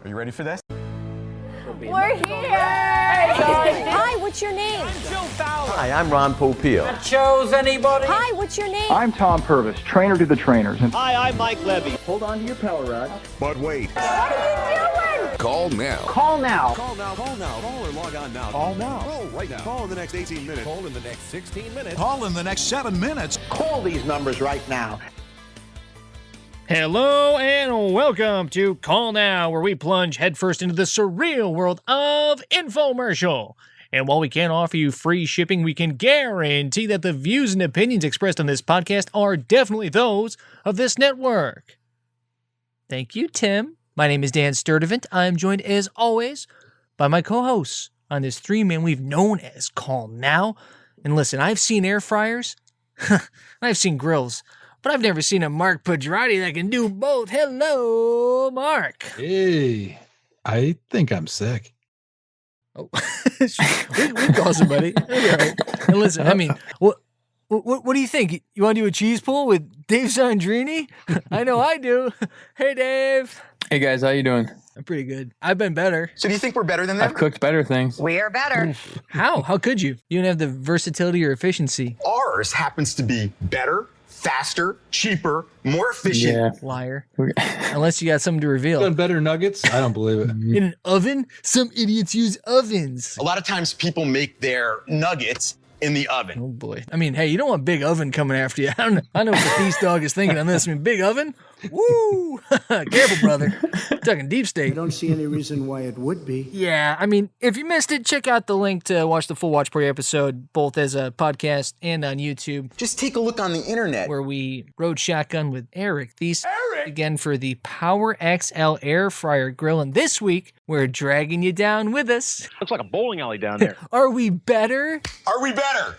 Are you ready for this? We're here! Hi, what's your name? Hi, I'm Ron Popeil. Chose anybody? Hi, what's your name? I'm Tom Purvis, trainer to the trainers. Hi, I'm Mike Levy. Hold on to your power rod. But wait. What are you doing? Call now. Call now. Call now. Call now. Call or log on now. Call now. Call right now. Call in the next 18 minutes. Call in the next 16 minutes. Call in the next 7 minutes. Call these numbers right now. Hello and welcome to Call Now, where we plunge headfirst into the surreal world of infomercial. And while we can't offer you free shipping, we can guarantee that the views and opinions expressed on this podcast are definitely those of this network. Thank you, Tim. My name is Dan Sturdivant. I'm joined, as always, by my co-hosts on this three-man we've known as Call Now. And listen, I've seen air fryers, I've seen grills, but I've never seen a Mark Pedrati that can do both. Hello, Mark. Hey, I think I'm sick. Oh, we call somebody. All right. And listen, I mean, what do you think? You want to do a cheese pull with Dave Sandrini? I know I do. Hey, Dave. Hey guys, how you doing? I'm pretty good. I've been better. So do you think we're better than them? I've cooked better things. We are better. How? How could you? You don't have the versatility or efficiency. Ours happens to be better, faster, cheaper, more efficient. Yeah. Liar. Unless you got something to reveal. Done better nuggets? I don't believe it. In an oven? Some idiots use ovens. A lot of times people make their nuggets in the oven. Oh boy. I mean, hey, you don't want Big Oven coming after you. I know what the Theiss dog is thinking on this. I mean, Big Oven? Woo! Careful, brother. Talking deep state. I don't see any reason why it would be. Yeah, I mean, if you missed it, check out the link to watch the full watch party episode, both as a podcast and on YouTube, Just take a look on the internet. where we rode shotgun with Eric Theiss again for the Power XL Air Fryer Grill. And this week, we're dragging you down with us. Looks like a bowling alley down there. Are we better? Are we better?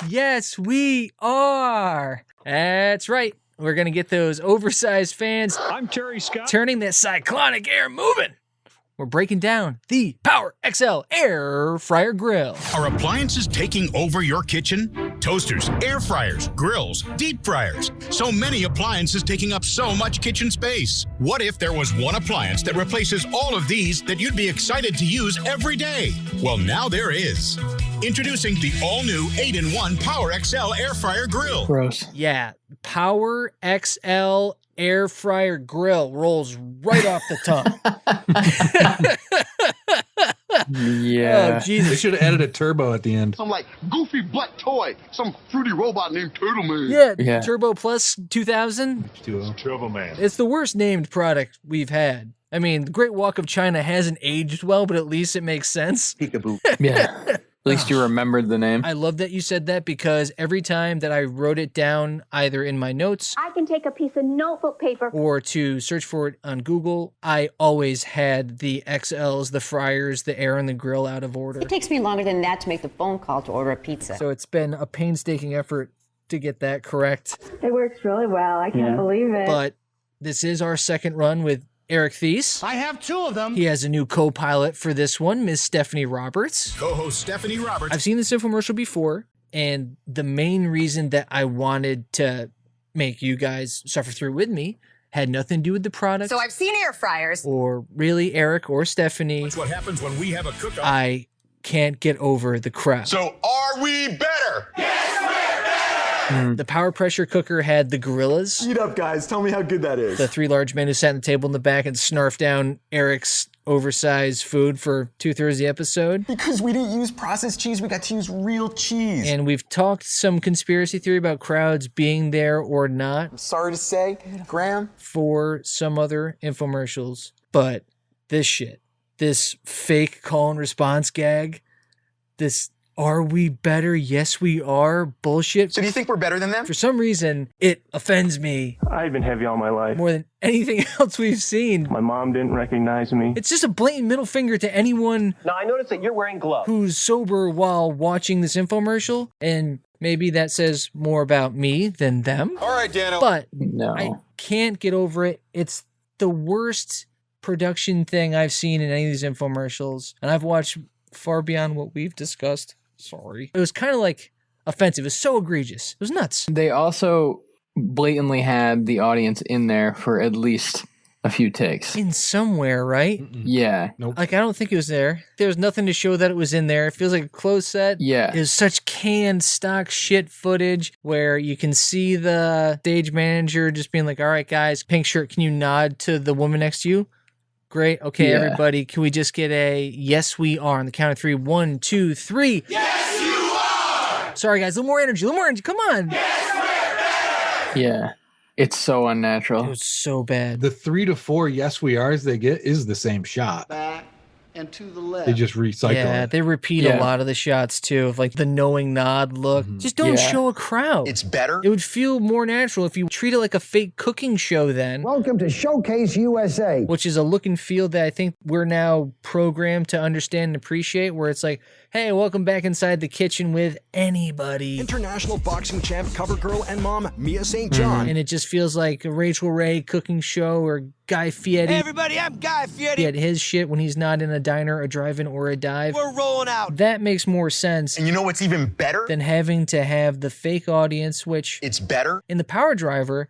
Yes, we are. That's right. We're going to get those oversized fans I'm Terry Scott. turning that cyclonic air moving. We're breaking down the Power XL Air Fryer Grill. Are appliances taking over your kitchen? Toasters, air fryers, grills, deep fryers. So many appliances taking up so much kitchen space. What if there was one appliance that replaces all of these that you'd be excited to use every day? Well, now there is. Introducing the all-new 8-in-1 Power XL Air Fryer Grill. Gross. Yeah, Power XL Air Fryer Grill rolls right off the tongue. Yeah. Oh, Jesus. They should have added a turbo at the end. Some like goofy butt toy, some fruity robot named Turtle Man. Yeah, Turbo Plus 2000. Turbo Man. It's the worst named product we've had. I mean, the Great Walk of China hasn't aged well, but at least it makes sense. Peekaboo. Yeah. At least you remembered the name. I love that you said that, because every time that I wrote it down, either in my notes I can take a piece of notebook paper. or to search for it on Google, I always had the XLs, the fryers, the air, and the grill out of order. It takes me longer than that to make the phone call to order a pizza. So it's been a painstaking effort to get that correct. It works really well. I can't believe it. But this is our second run with Eric Theiss. I have two of them. He has a new co-pilot for this one, Ms. Stephanie Roberts. Co-host Stephanie Roberts. I've seen this infomercial before, and the main reason that I wanted to make you guys suffer through with me had nothing to do with the product. So I've seen air fryers. Or really Eric or Stephanie. That's what happens when we have a cook-off. I can't get over the crowd. So are we better? The power pressure cooker had the gorillas. Eat up, guys. Tell me how good that is. The three large men who sat at the table in the back and snarfed down Eric's oversized food for 2/3 of the episode. Because we didn't use processed cheese, we got to use real cheese. And we've talked some conspiracy theory about crowds being there or not I'm sorry to say, Graham, for some other infomercials. But this shit, this fake call and response gag, this "are we better? Yes, we are" bullshit. So do you think we're better than them? For some reason, it offends me I've been heavy all my life. more than anything else we've seen. My mom didn't recognize me. It's just a blatant middle finger to anyone Now, I noticed that you're wearing gloves. who's sober while watching this infomercial, and maybe that says more about me than them. All right, Dano. But No. I can't get over it. It's the worst production thing I've seen in any of these infomercials, and I've watched far beyond what we've discussed. Sorry. It was kind of like offensive. It was so egregious. It was nuts. They also blatantly had the audience in there for at least a few takes. in somewhere, right? Yeah. Nope. Like, I don't think it was there. There was nothing to show that it was in there. It feels like a closed set. Yeah. It was such canned stock shit footage where you can see the stage manager just being like, all right, guys, pink shirt, can you nod to the woman next to you? Great. Okay, Yeah. everybody, can we just get a yes, we are on the count of 3? 1, 2, 3. Yes, you are! Sorry, guys, a little more energy, Come on. Yeah. It's so It unnatural. was so bad. The 3 to 4 yes we are's they get is the same shot. Back and to the left. They just recycle Yeah, it. they repeat Yeah. a lot of the shots too, of like the knowing nod look. Just don't Yeah. show a crowd. It's better. It would feel more natural if you treat it like a fake cooking show then, Welcome to Showcase USA. which is a look and feel that I think we're now programmed to understand and appreciate, where it's like, hey, welcome back inside the kitchen with anybody. International boxing champ, cover girl, and mom, Mia St. John. And it just feels like a Rachel Ray cooking show or Guy Fieri. Hey everybody, I'm Guy Fieri. At his shit when he's not in a diner, a drive-in, or a dive. We're rolling out. That makes more sense And you know what's even better? than having to have the fake audience, which It's better. in the Power Driver,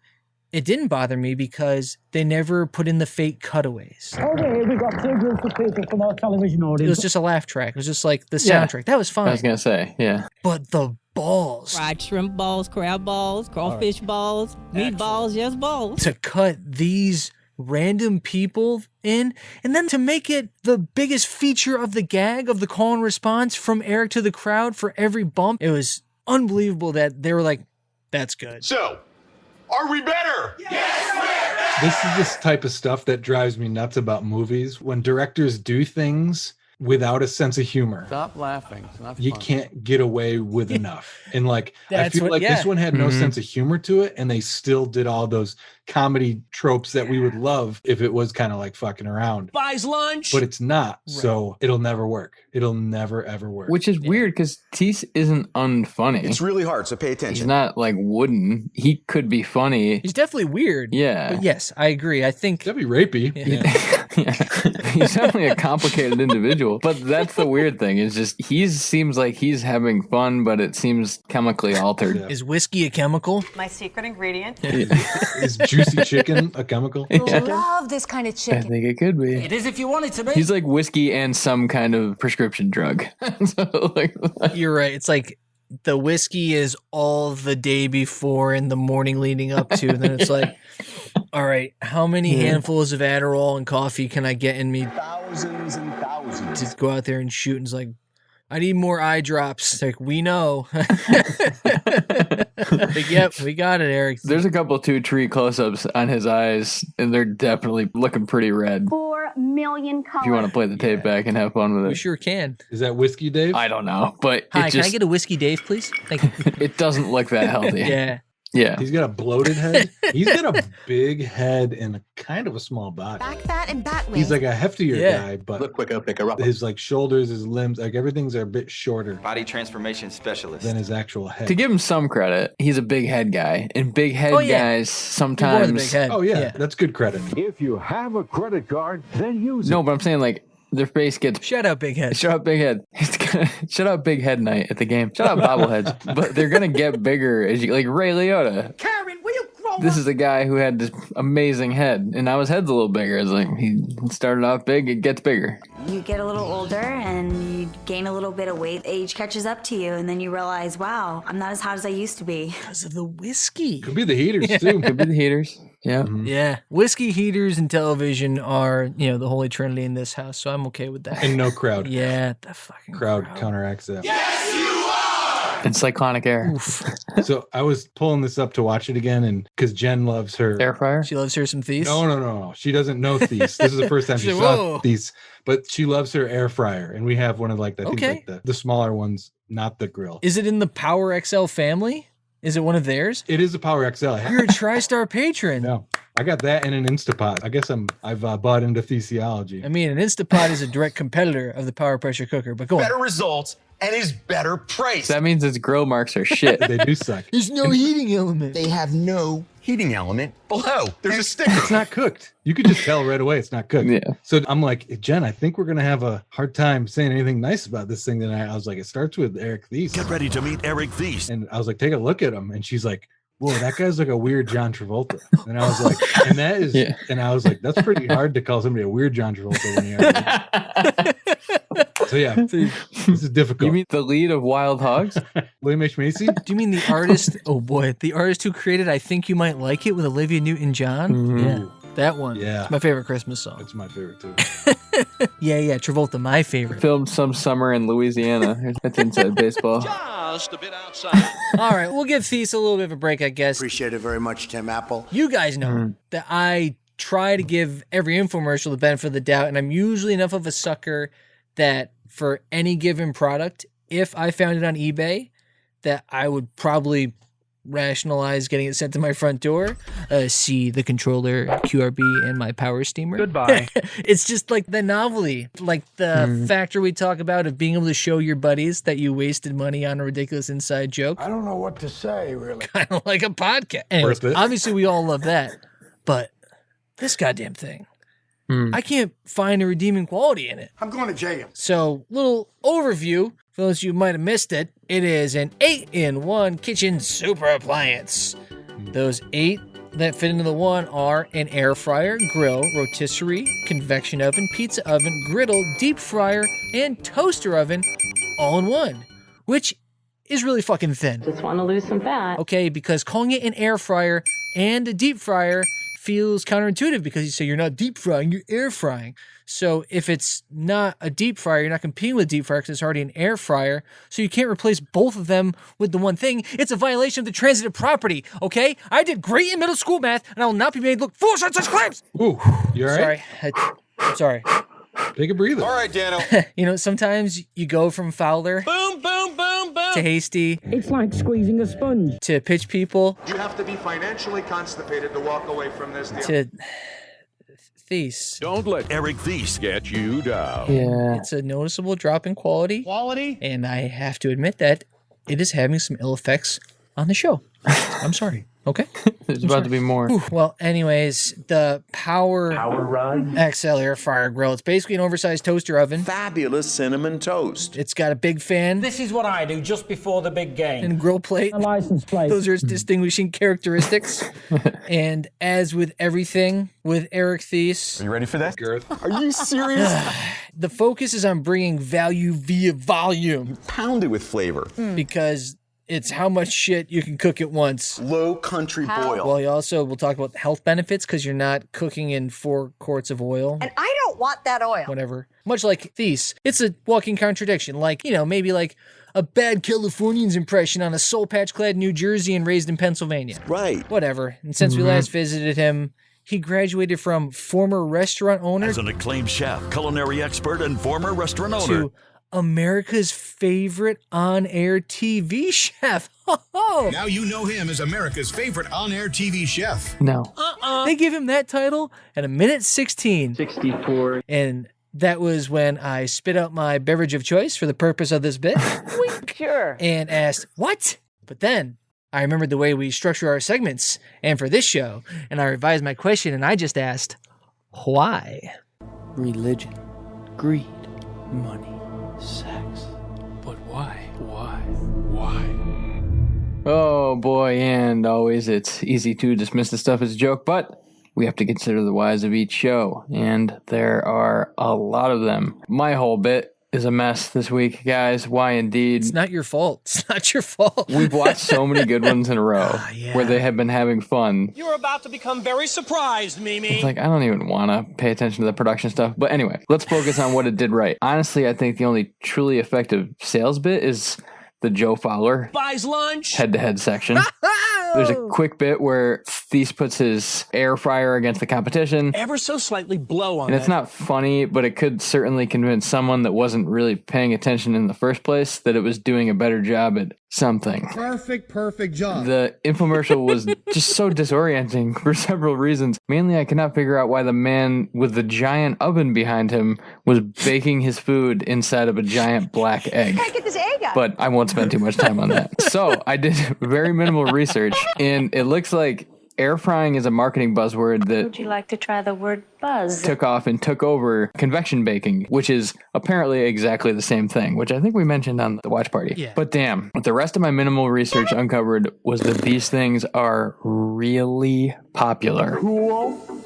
it didn't bother me because they never put in the fake cutaways. Okay, we got 3 groups of people from our television It audience. was just a laugh track. It was just like the Yeah. soundtrack. That was I fine. was going to say, yeah. But the balls Fried shrimp balls, crab balls, crawfish balls, meatballs, yes, balls. to cut these random people in, and then to make it the biggest feature of the gag of the call and response from Eric to the crowd for every bump. It was unbelievable that they were like, that's good. So, are we better? This is this type of stuff that drives me nuts about movies. When directors do things without a sense of humor, Stop laughing. It's not you can't get away with enough. And like, I That's feel what- like yeah. this one had no Mhm. sense of humor to it, and they still did all those comedy tropes that we would love if it was kind of like fucking around. Buys lunch. But it's not, so it'll never work. It'll never ever work. Which is weird because Theiss isn't unfunny. It's really hard, so pay He's attention. not like wooden. He could be funny. He's definitely weird. Yeah. But yes, I agree. I think That'd be rapey. Yeah. He's definitely a complicated individual. But that's the weird thing. Is just he seems like he's having fun, but it seems chemically altered. Yeah. is whiskey a chemical? My secret ingredient. Is juicy chicken a chemical? Love this kind of I chicken. think it could be. It is if you want it to be. He's like whiskey and some kind of prescription drug. So, like, You're right. It's like the whiskey is all the day before and the morning leading up to, and then it's like, all right, how many handfuls of Adderall and coffee can I get in me Thousands and thousands. to go out there and shoot? And it's like, I need more eye drops. It's like, we know. Like, yep, we got it, Eric. there's a couple 2-tree close-ups on his eyes, and they're definitely looking pretty red. 4 million colors. If you want to play the tape back and have fun with We it. sure can. Is that whiskey, Dave? I don't know, but Hi, it can I just get a whiskey, Dave, please? Thank you. it doesn't look that healthy. Yeah. Yeah. He's got a bloated head. He's got a big head and a kind of a small body. Back fat and bat wings. He's like a heftier Yeah. guy, but Look quicker, picker up. his like shoulders, his limbs, like everything's a bit shorter Body transformation specialist. than his actual head. To give him some credit, he's a big head guy, and big head Oh, yeah. guys More the sometimes. big head. Oh yeah, that's good credit. If you have a credit card, then use No, but I'm saying like their face gets. Shout out, big head. Shut up, big head. Shut up, big head night at the game. Shut up, bobbleheads. But they're gonna get bigger as you like Ray Liotta. Karen, will you grow This is a guy who had this amazing head, and now his head's a little bigger. It's like he started off big, it gets bigger. You get a little older and you gain a little bit of weight. Age catches up to you, and then you realize, wow, I'm not as hot as I used to be. Because of the whiskey. Could be the heaters too. Could be the heaters. Yeah. Yeah. Whiskey, heaters, and television are, the holy trinity in this house, so I'm okay with that. And no crowd. Yeah, the fucking Crowd counteracts that. And cyclonic air. Oof. So I was pulling this up to watch it again, and because Jen loves her Air fryer? She loves her some Theiss. No. She doesn't know Theiss. This is the first time she She's like, saw "Whoa." Theiss, but she loves her air fryer, and we have one of like I think Okay. like the smaller ones, not the grill. Is it in the Power XL family? Is it one of theirs? It is a Power XL. You're a TriStar patron. No, I got that and an Instapot. I guess I've bought into Theissiology. I mean, an Instapot is a direct competitor of the Power Pressure Cooker, but go on. Better results and is better price. That means its grill marks are shit. They do suck. There's no heating element. They have no heating element below. There's a sticker. It's not cooked. You could just tell right away it's not cooked. Yeah. So I'm like, Jen, I think we're gonna have a hard time saying anything nice about this thing tonight. I was like, it starts with Eric Theiss. Get ready to meet Eric Theiss. And I was like, take a look at him. And she's like, whoa, that guy's like a weird John Travolta. And I was like, and that is, and I was like, that's pretty hard to call somebody a weird John Travolta when you're So yeah, this is difficult. You mean the lead of Wild Hogs? William H. Macy? Do you mean the artist? Oh boy, the artist who created I Think You Might Like It with Olivia Newton-John? Mm-hmm. Yeah, that one. Yeah. It's my favorite Christmas song. It's my favorite too. Yeah, Travolta, my favorite. Filmed some summer in Louisiana. That's inside baseball. Just a bit outside. All right, we'll give Theiss a little bit of a break, I guess. Appreciate it very much, Tim Apple. You guys know that I try to give every infomercial the benefit of the doubt, and I'm usually enough of a sucker that for any given product, if I found it on eBay, that I would probably rationalize getting it sent to my front door. See the controller, QRB, and my power steamer. Goodbye. It's just like the novelty, like the factor we talk about of being able to show your buddies that you wasted money on a ridiculous inside joke. I don't know what to say, really. Kind of like a podcast. Anyways, Worth it. obviously we all love that, but this goddamn thing, I can't find a redeeming quality in it. I'm going to jail. So, little overview. For those of you who might have missed it, it is an 8-in-1 kitchen super appliance. Those 8 that fit into the one are an air fryer, grill, rotisserie, convection oven, pizza oven, griddle, deep fryer, and toaster oven all in one, which is really fucking thin. Just want to lose some fat. Okay, because calling it an air fryer and a deep fryer feels counterintuitive because you say you're not deep frying, you're air frying. So if it's not a deep fryer, you're not competing with a deep fryer because it's already an air fryer. So you can't replace both of them with the one thing. It's a violation of the transitive property, okay? I did great in middle school math, and I will not be made look foolish on such claims. Ooh, you all right? I'm sorry. Take a breather. All right, Dano. You know, sometimes you go from Fowler Boom, boom, boom, boom. to Hasty It's like squeezing a sponge. to Pitch People You have to be financially constipated to walk away from this deal. to Theiss. Don't let Eric Theiss get you down. Yeah. It's a noticeable drop in quality. Quality? And I have to admit that it is having some ill effects on the show. I'm sorry. Okay? There's about to be more. Whew. Well, anyways, the Power Rod. XL air fryer grill. It's basically an oversized toaster oven. Fabulous cinnamon toast. It's got a big fan This is what I do just before the big game. and grill plate. A license plate. Those are its distinguishing characteristics. And as with everything with Eric Theiss, You ready for this? Girth. Are you serious? the focus is on bringing value via volume Pound it with flavor. because it's how much shit you can cook at once. Low country boil. Well, you also will talk about health benefits because you're not cooking in 4 quarts of oil. And I don't want that oil. Whatever. Much like Theiss, it's a walking contradiction. Like, you know, maybe like a bad Californian's impression on a soul patch clad New Jersey and raised in Pennsylvania. Right. Whatever. And since we last visited him, he graduated from former restaurant owner As an acclaimed chef, culinary expert, and former restaurant owner. to America's favorite on-air TV chef. Now you know him as America's favorite on-air TV chef. No. They give him that title at 1:16. 64. And that was when I spit out my beverage of choice for the purpose of this bit. Sure. And asked, what? But then I remembered the way we structure our segments and for this show, and I revised my question and I just asked, why? Religion, greed, money, sex. But why? Oh boy, and always it's easy to dismiss the stuff as a joke, but we have to consider the whys of each show, and there are a lot of them. My whole bit is a mess this week, guys. Why indeed? It's not your fault. It's not your fault. We've watched so many good ones in a row where they have been having fun. You're about to become very surprised, Mimi. It's like, I don't even want to pay attention to the production stuff. But anyway, let's focus on what it did right. Honestly, I think the only truly effective sales bit is the Joe Fowler Buys lunch. head-to-head section. There's a quick bit where Theiss puts his air fryer against the competition. Ever so slightly blow on And it's not funny, but it could certainly convince someone that wasn't really paying attention in the first place that it was doing a better job at something. Perfect job. The infomercial was just so disorienting for several reasons. Mainly, I could not figure out why the man with the giant oven behind him was baking his food inside of a giant black egg. Gotta get this egg up. But I won't spend too much time on that. So I did very minimal research, and it looks like air frying is a marketing buzzword that Would you like to try the word buzz? took off and took over convection baking, which is apparently exactly the same thing, which I think we mentioned on the watch party. Yeah. But damn, what the rest of my minimal research uncovered was that these things are really popular. Cool.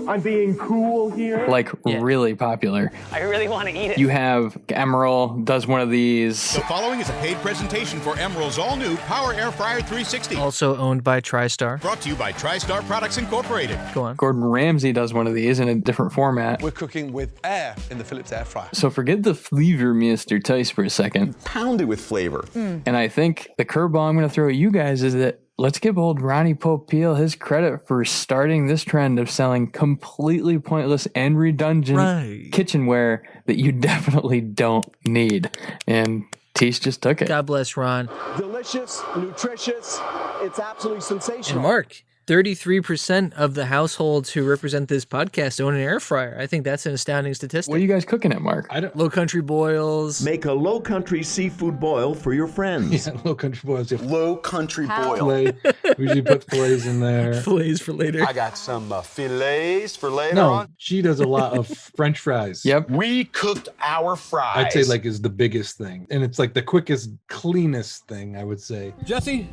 I'm being cool here. Like really popular. I really want to eat it. You have Emerald does one of these. The following is a paid presentation for Emerald's all-new Power Air Fryer 360. Also owned by TriStar. Brought to you by TriStar Products Incorporated. Go on. Gordon Ramsay does one of these in a different format. We're cooking with air in the Philips air fryer. So forget the flavor, Mr. Theiss, for a second. Pound it with flavor. And I think the curveball I'm going to throw at you guys is that let's give old Ronnie Pope Peel his credit for starting this trend of selling completely pointless and redundant kitchenware that you definitely don't need. And Theiss just took it. God bless Ron. Delicious, nutritious. It's absolutely sensational. And Mark, 33% of the households who represent this podcast own an air fryer. I think that's an astounding statistic. What are you guys cooking at, Mark? Low country boils. Make a low country seafood boil for your friends. Yeah, low country boils. Low country boil. Fillet. We usually put fillets in there. Fillets for later. I got some fillets for later No, on. she does a lot of French fries. Yep. We cooked our fries. I'd say like is the biggest thing. And it's like the quickest, cleanest thing, I would say. Jesse,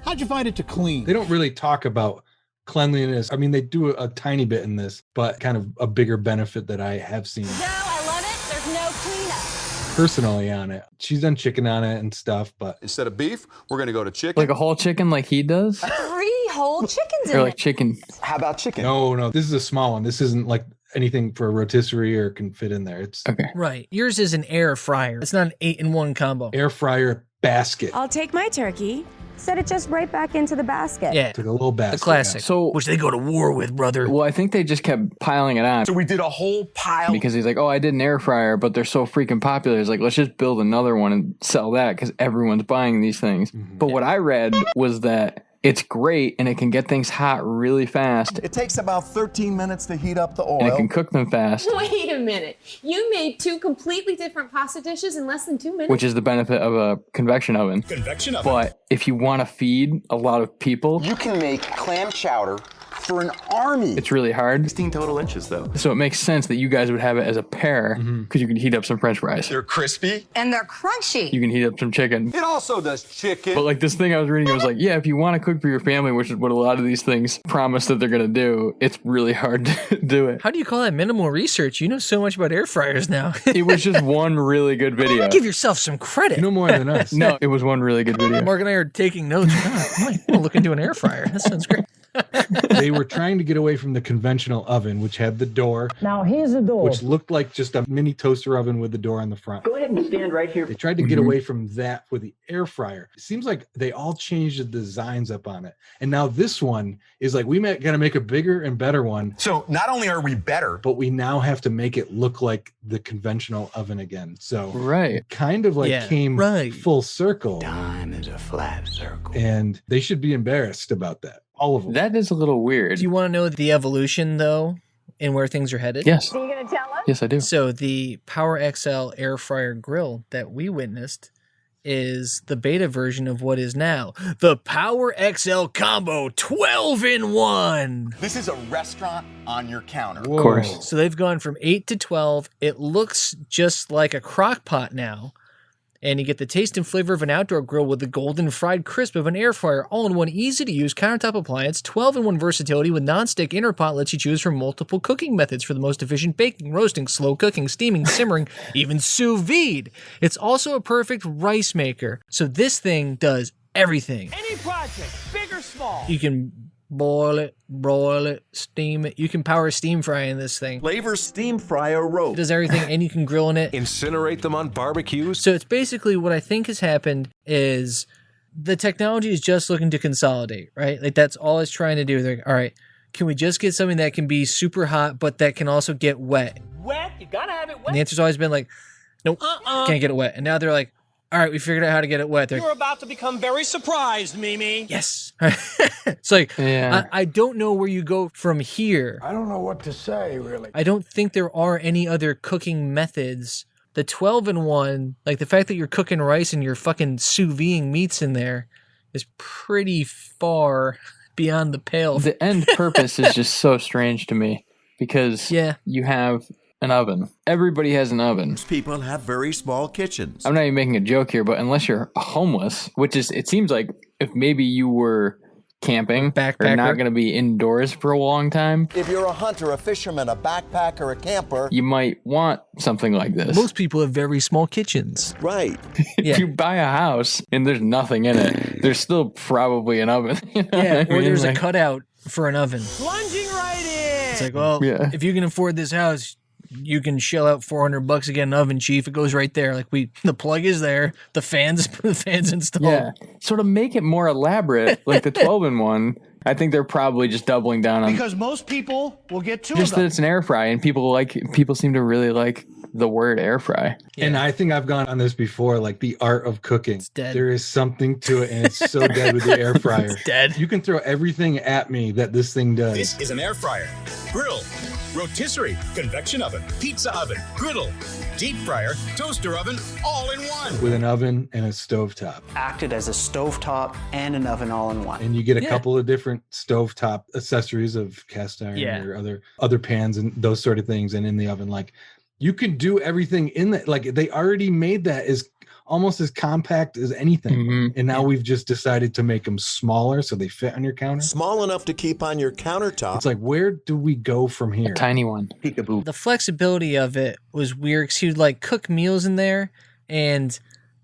how'd you find it to clean? They don't really talk about cleanliness. I mean, they do a tiny bit in this, but kind of a bigger benefit that I have seen No, I love it. There's no cleanup. personally on it. She's done chicken on it and stuff, but Instead of beef, we're going to go to chicken. Like a whole chicken like he does? 3 whole chickens in Or like it. chicken. How about chicken? no, this is a small one. This isn't like anything for a rotisserie or can fit in there. It's Okay. Right. Yours is an air fryer. It's not an 8-in-1 combo. air fryer basket. I'll take my turkey. Set it just right back into the basket. Yeah. Took a little basket. The classic. So, which they go to war with, brother. well, I think they just kept piling it on. So we did a whole pile. Because he's like, oh, I did an air fryer, but they're so freaking popular. He's like, let's just build another one and sell that because everyone's buying these things. But what I read was that it's great and it can get things hot really fast. It takes about 13 minutes to heat up the oil. And it can cook them fast, Wait a minute. You made 2 completely different pasta dishes in less than 2 minutes? which is the benefit of a convection oven. Convection oven. But if you want to feed a lot of people, You can make clam chowder for an army. it's really hard. 16 total inches, though. So it makes sense that you guys would have it as a pair because you can heat up some French fries. They're crispy. And they're crunchy. You can heat up some chicken. It also does chicken. But like this thing I was reading, it was like, yeah, if you want to cook for your family, which is what a lot of these things promise that they're going to do, it's really hard to do it. How do you call that minimal research? You know so much about air fryers now. It was just one really good video. Give yourself some credit. You know more than us. No, it was one really good video. Mark and I are taking notes. I might look into an air fryer. That sounds great. They were trying to get away from the conventional oven, which had the door, Now here's the door. which looked like just a mini toaster oven with the door on the front. Go ahead and stand right here. They tried to get away from that with the air fryer. It seems like they all changed the designs up on it. And now this one is like, we got to make a bigger and better one. So not only are we better, but we now have to make it look like the conventional oven again. So right, kind of like came full circle. Time is a flat circle. And they should be embarrassed about that. All of them. That is a little weird. Do you want to know the evolution, though, and where things are headed? Yes. Are you going to tell us? Yes, I do. So the Power XL air fryer grill that we witnessed is the beta version of what is now the Power XL Combo 12-in-1. this is a restaurant on your counter. Of course. So they've gone from 8 to 12. It looks just like a crock pot now. And you get the taste and flavor of an outdoor grill with the golden fried crisp of an air fryer, all in one easy-to-use countertop appliance. 12-in-1 versatility with non-stick inner pot lets you choose from multiple cooking methods for the most efficient baking, roasting, slow cooking, steaming, simmering, even sous vide. It's also a perfect rice maker. So this thing does everything. Any project, big or small. You can boil it, broil it, steam it. You can power steam fry in this thing. Flavor steam fryer rope. It does everything, and you can grill in it. Incinerate them on barbecues. So it's basically what I think has happened is the technology is just looking to consolidate, right? Like that's all it's trying to do. They're like, all right, can we just get something that can be super hot, but that can also get wet? Wet? You gotta have it wet. And the answer's always been like, nope, can't get it wet. And now they're like, all right, we figured out how to get it wet. You're about to become very surprised, Mimi. Yes. It's like, I don't know where you go from here. I don't know what to say, really. I don't think there are any other cooking methods. The 12-in-1, like the fact that you're cooking rice and you're fucking sous videing meats in there is pretty far beyond the pale. The end purpose is just so strange to me because you have an oven. Everybody has an oven. Most people have very small kitchens. I'm not even making a joke here, but unless you're homeless, which is, it seems like if maybe you were camping or not going to be indoors for a long time. If you're a hunter, a fisherman, a backpacker, a camper, you might want something like this. Most people have very small kitchens. Right. If you buy a house and there's nothing in it, there's still probably an oven. You know or there's a cutout for an oven. Plunging right in. It's like, well, if you can afford this house, you can shell out $400 to get an oven, chief. It goes right there. Like the plug is there. The fans installed. Yeah. So to make it more elaborate, like the 12-in-1, I think they're probably just doubling down on because most people will get two just of them. that it's an air fry, and people seem to really like the word air fry. And I think I've gone on this before, like the art of cooking. It's dead. There is something to it, and it's so dead with the air fryer. It's dead. You can throw everything at me that this thing does. This is an air fryer, grill, rotisserie, convection oven, pizza oven, griddle, deep fryer, toaster oven, all in one. With an oven and a stovetop. Acted as a stovetop and an oven all in one. And you get a couple of different stovetop accessories of cast iron or other pans and those sort of things, and in the oven, like you can do everything in that. Like they already made that as almost as compact as anything. And now we've just decided to make them smaller so they fit on your counter. Small enough to keep on your countertop. It's like, where do we go from here? A tiny one. Peekaboo. The flexibility of it was weird because he would like cook meals in there, and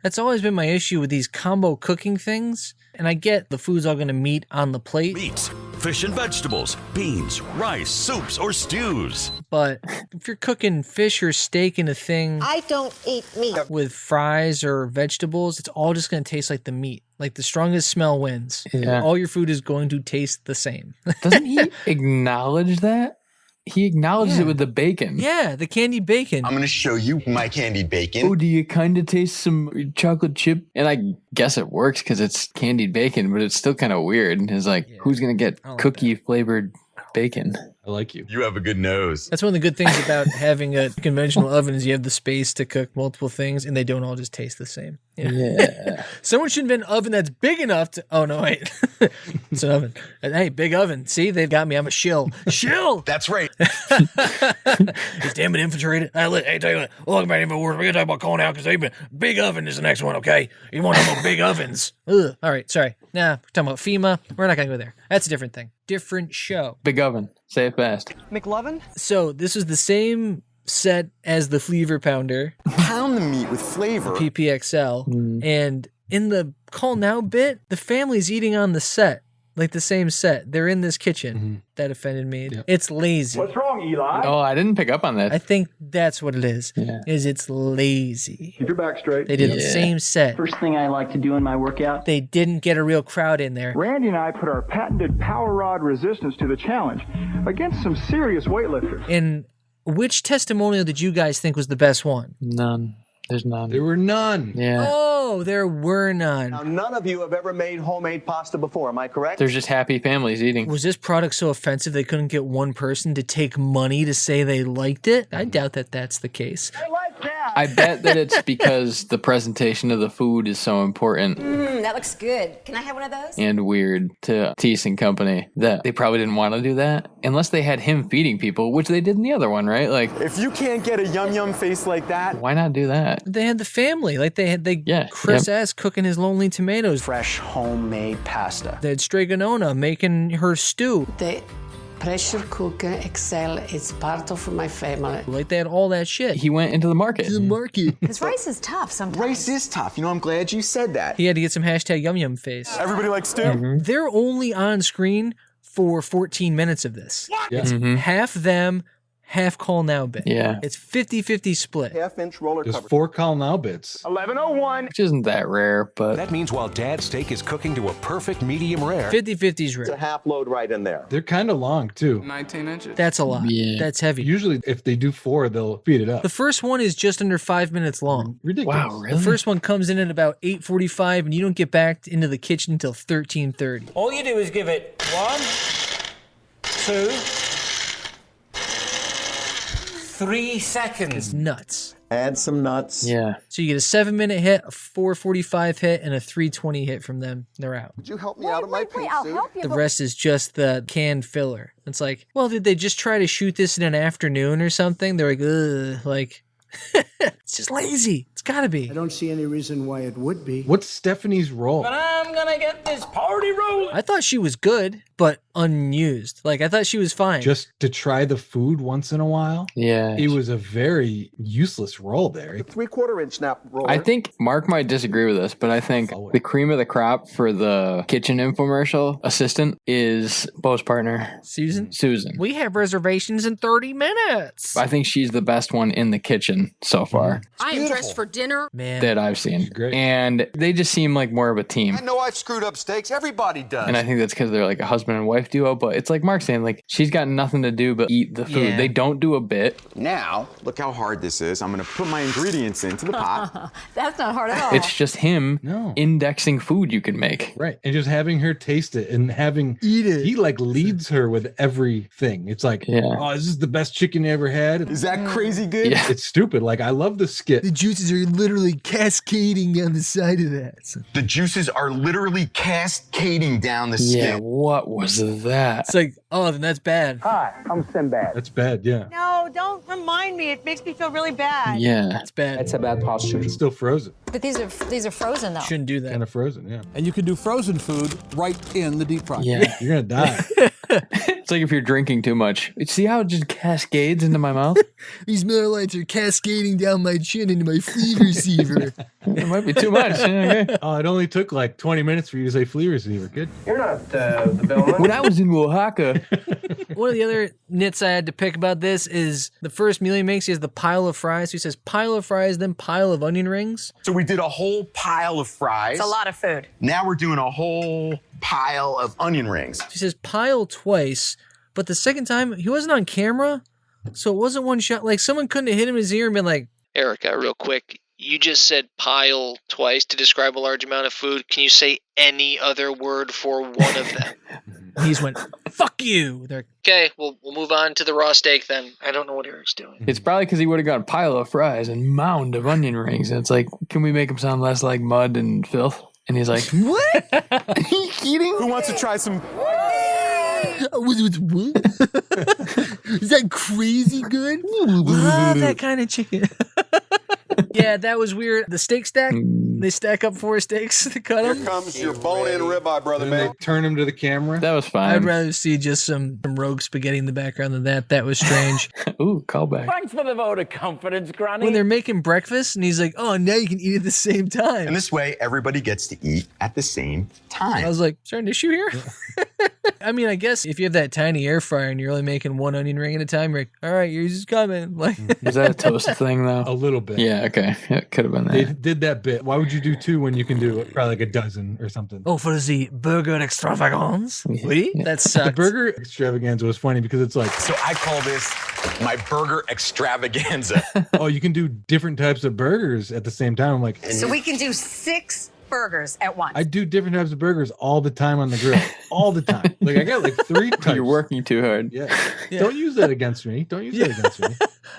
that's always been my issue with these combo cooking things. And I get the food's all going to meet on the plate. Meats, fish and vegetables, beans, rice, soups, or stews. But if you're cooking fish or steak in a thing, I don't eat meat. With fries or vegetables, it's all just going to taste like the meat. Like the strongest smell wins. Yeah. All your food is going to taste the same. Doesn't he acknowledge that? He acknowledges it with the bacon. Yeah, the candied bacon. I'm going to show you my candied bacon. Oh, do you kind of taste some chocolate chip? And I guess it works because it's candied bacon, but it's still kind of weird. It's like, who's going to get cookie-flavored bacon? I like you. You have a good nose. That's one of the good things about having a conventional oven is you have the space to cook multiple things, and they don't all just taste the same. You know? Yeah. Someone should invent an oven that's big enough to... Oh, no, wait. It's an oven. Hey, big oven. See, they've got me. I'm a shill. Shill! That's right. He's damn it, infiltrated. Hey, tell you what. We'll talk about it, but we're going to talk about calling out because big oven is the next one, okay? You want to talk about big ovens. Ugh. All right, sorry. Nah, we're talking about FEMA. We're not going to go there. That's a different thing. Different show. Big oven. Say it fast. McLovin? So this is the same set as the Flavor Pounder. Pound the meat with flavor. PPXL. And in the Call Now bit, the family's eating on the set. Like the same set. They're in this kitchen. That offended me. Yep. It's lazy. What's wrong, Eli? Oh, I didn't pick up on that. I think that's what it is. Yeah. Is it's lazy. Keep your back straight. They did the same set. First thing I like to do in my workout. They didn't get a real crowd in there. Randy and I put our patented power rod resistance to the challenge against some serious weightlifters. And which testimonial did you guys think was the best one? None. There's none. There were none. Yeah. Oh, there were none. Now, none of you have ever made homemade pasta before, am I correct? There's just happy families eating. Was this product so offensive they couldn't get one person to take money to say they liked it? I doubt that that's the case. I like that. I bet that it's because the presentation of the food is so important That looks good. Can I have one of those? and weird to Theiss and company that they probably didn't want to do that unless they had him feeding people, which they did in the other one, right? Like, If you can't get a yum face like that, why not do that? They had the family. Like they had Chris S. cooking his lonely tomatoes. Fresh homemade pasta. They had Stregonona making her stew. The pressure cooker Excel is part of my family. Like they had all that shit. He went into the market. This rice is tough sometimes. rice is tough. You know, I'm glad you said that. He had to get some hashtag yum yum face. Everybody likes stew. They're only on screen for 14 minutes of this. Yeah. It's half them, half Call Now bit. Yeah. It's 50-50 split. Half-inch roller There's cover. 4 Call Now bits. 11:01. Which isn't that rare, but That means while Dad's steak is cooking to a perfect medium rare. 50-50's It's a rare. half load right in there. They're kind of long, too. 19 inches. That's a lot. Yeah. That's heavy. Usually, if they do 4, they'll speed it up. The first one is just under 5 minutes long. Ridiculous. wow, really? The first one comes in at about 8:45, and you don't get back into the kitchen until 13:30. All you do is give it 1, 2, 3 seconds. It's nuts. Add some nuts. Yeah. So you get a 7-minute hit, a 4:45 hit, and a 3:20 hit from them. They're out. Would you help me out of my pink suit? The rest is just the canned filler. It's like, well, did they just try to shoot this in an afternoon or something? They're like, ugh, like, it's just lazy. It's gotta be. I don't see any reason why it would be. What's Stephanie's role? But I'm gonna get this party rolling. I thought she was good, but unused. Like, I thought she was fine. Just to try the food once in a while? Yeah. It was a very useless role there. 3/4 inch snap roller. I think Mark might disagree with this, but I think the cream of the crop for the kitchen infomercial assistant is Bo's partner, Susan. Susan. We have reservations in 30 minutes. I think she's the best one in the kitchen so far I am dressed for dinner. Man. that I've seen. Great. And they just seem like more of a team. I know I've screwed up steaks. Everybody does. And I think that's because they're like a husband and wife duo, but it's like Mark's saying, like, she's got nothing to do but eat the food. Yeah. They don't do a bit. Now, look how hard this is. I'm going to put my ingredients into the pot. That's not hard at all. It's just him indexing food you can make. Right. And just having her taste it and having eat it. He like leads her with everything. It's like, oh, this is the best chicken you ever had. Is that crazy good? Yeah. It's stupid. Like, I love the skit. The juices are literally cascading down the side of that. The juices are literally cascading down the skin. Yeah, what was that? It's like, oh, then that's bad. Hi, I'm Sinbad. That's bad, yeah. No, don't remind me. It makes me feel really bad. Yeah. That's bad. That's a bad posture. It's still frozen. But these are frozen though. Shouldn't do that. Kind of frozen, yeah. And you can do frozen food right in the deep fryer. Yeah. You're going to die. It's like if you're drinking too much. See how it just cascades into my mouth? These Miller Lights are cascading down my chin into my flea receiver. It might be too much. Yeah, okay. Oh, it only took like 20 minutes for you to say flea receiver. Good. You're not the bellman. When I was in Oaxaca, One of the other nits I had to pick about this is the first meal he makes, he has the pile of fries. So he says pile of fries, then pile of onion rings. So we did a whole pile of fries. It's a lot of food. Now we're doing a whole pile of onion rings. He says pile twice, but the second time he wasn't on camera, so it wasn't one shot. Like someone couldn't have hit him in his ear and been like, Erica, real quick, you just said pile twice to describe a large amount of food. Can you say any other word for one of them? he just went, fuck you. They're like, Okay, we'll move on to the raw steak then. I don't know what Eric's doing. it's probably because he would have got a pile of fries and mound of onion rings. And it's like, can we make him sound less like mud and filth? And he's like, what? Are you kidding? Who wants to try some? What? Is that crazy good? Love that kind of chicken. Yeah, that was weird. The steak stack, they stack up 4 steaks to cut them. Here comes your bone-in ribeye, brother, man. Turn him to the camera. That was fine. I'd rather see just some rogue spaghetti in the background than that. That was strange. Ooh, callback. Thanks for the vote of confidence, Granny. When they're making breakfast and he's like, oh, now you can eat at the same time. And this way, everybody gets to eat at the same time. I was like, is there an issue here? I mean, I guess if you have that tiny air fryer and you're only making 1 onion ring at a time, you're like, all right, yours is coming. Like, Was that a toast thing, though? A little bit. Yeah, okay. It could have been They that. did that bit. Why would you do 2 when you can do probably like a dozen or something? oh, for the burger extravagance? Yeah. Oui? Yeah. That The sucked. burger extravaganza was funny because it's like, So I call this my burger extravaganza. oh, you can do different types of burgers at the same time. I'm like, So we can do 6 burgers at once. I do different types of burgers all the time on the grill. All the time. Like I got like 3 types. You're working too hard. Yeah. Don't use that against me. Don't use that against me.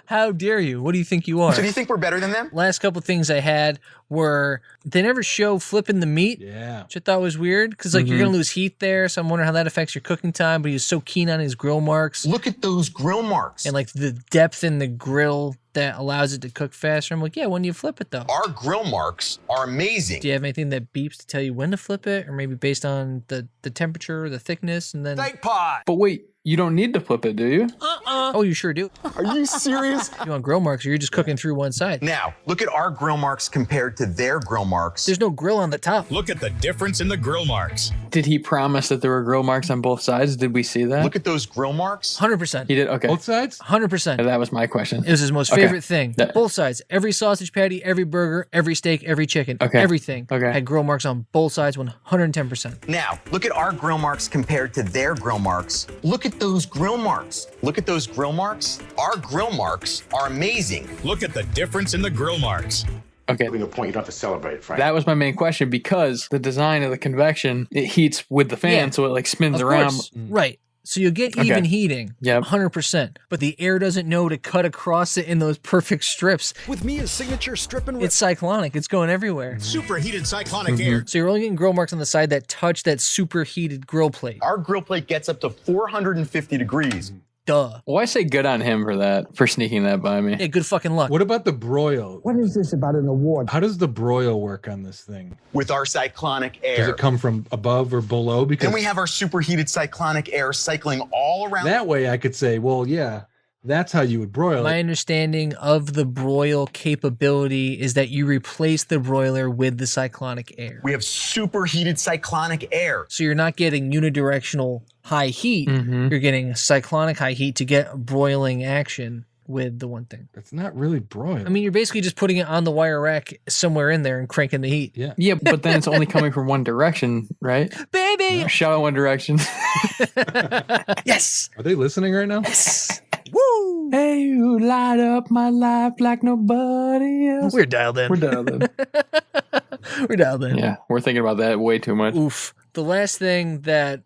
How dare you? What do you think you are? So do you think we're better than them? Last couple things I had were they never show flipping the meat, Yeah. which I thought was weird because like you're gonna lose heat there, so I'm wondering how that affects your cooking time. But he was so keen on his grill marks Look at those grill marks. and like the depth in the grill that allows it to cook faster. I'm like, yeah, when do you flip it though? Our grill marks are amazing. Do you have anything that beeps to tell you when to flip it, or maybe based on the temperature, or the thickness, and then? Steak pot. But wait, you don't need to flip it, do you? Oh, you sure do. Are you serious? You want grill marks, or you're just cooking through one side. Now, look at our grill marks compared to their grill marks. There's no grill on the top. Look at the difference in the grill marks. Did he promise that there were grill marks on both sides? Did we see that? Look at those grill marks. 100%. He did? Okay. Both sides? 100%. That was my question. It was his most Okay. favorite thing. That- Both sides. Every sausage patty, every burger, every steak, every chicken, Okay. everything Okay. had grill marks on both sides 110%. Now, look at our grill marks compared to their grill marks. Look at those grill marks. Look at those grill marks. Our grill marks are amazing. Look at the difference in the grill marks. Okay. No point. You don't have to celebrate, Frank. That was my main question because the design of the convection, it heats with the fan, Yeah. so it like spins Of around. course. Right. So you'll get even heating, 100%, but the air doesn't know to cut across it in those perfect strips. With Mia's signature strip and rip. It's cyclonic. It's going everywhere. Superheated cyclonic air. So you're only getting grill marks on the side that touch that superheated grill plate. Our grill plate gets up to 450 degrees. Duh. Well, I say good on him for that, for sneaking that by me. Yeah, good fucking luck. What about the broil? What is this about an award? How does the broil work on this thing? With our cyclonic air. Does it come from above or below? Because then we have our superheated cyclonic air cycling all around. That way I could say, well, yeah, that's how you would broil My it. understanding of the broil capability is that you replace the broiler with the cyclonic air. We have superheated cyclonic air. So you're not getting unidirectional high heat. You're getting cyclonic high heat to get broiling action with the one thing. It's not really broil. I mean, you're basically just putting it on the wire rack somewhere in there and cranking the heat. Yeah. Yeah, but then it's only coming from one direction, right? Baby! Shout out One Direction. Yes! Are they listening right now? Yes! Woo! Hey, you light up my life like nobody else. We're dialed in. We're dialed in. We're dialed in. Yeah, we're thinking about that way too much. Oof. The last thing that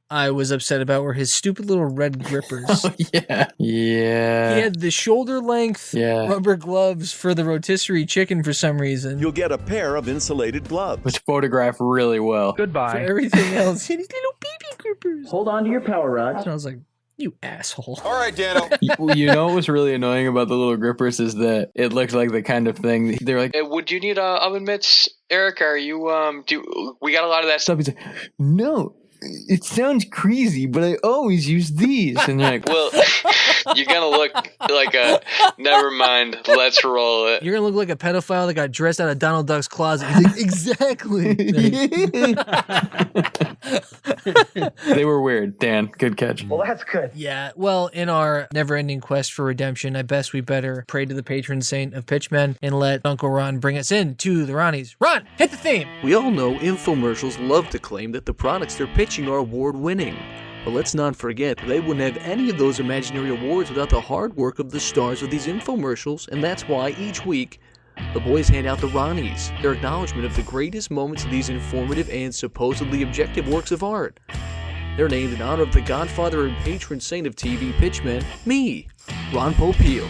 I was upset about were his stupid little red grippers. Oh, yeah. Yeah. He had the shoulder length rubber gloves for the rotisserie chicken for some reason. You'll get a pair of insulated gloves. Which photograph really well. For everything else, he had these little baby grippers. Hold on to your power rod. And I was like, you asshole. All right, Dano. You know what was really annoying about the little grippers is that it looks like the kind of thing they're like, Hey, would you need oven mitts, Eric? Are you we got a lot of that stuff? He's like, no, it sounds crazy, but I always use these. And they're like, Well, you're gonna look like a never mind, let's roll it. You're gonna look like a pedophile that got dressed out of Donald Duck's closet. He's like, exactly. They were weird. Dan, good catch. Well, that's good. Yeah, well, in our never-ending quest for redemption, I guess we better pray to the patron saint of pitchmen and let Uncle Ron bring us in to the Ronnies. Ron, hit the theme! We all know infomercials love to claim that the products they're pitching are award-winning. But let's not forget, they wouldn't have any of those imaginary awards without the hard work of the stars of these infomercials, and that's why each week, the boys hand out the Ronnies, their acknowledgement of the greatest moments of these informative and supposedly objective works of art. They're named in honor of the godfather and patron saint of TV pitchmen, me, Ron Popeil.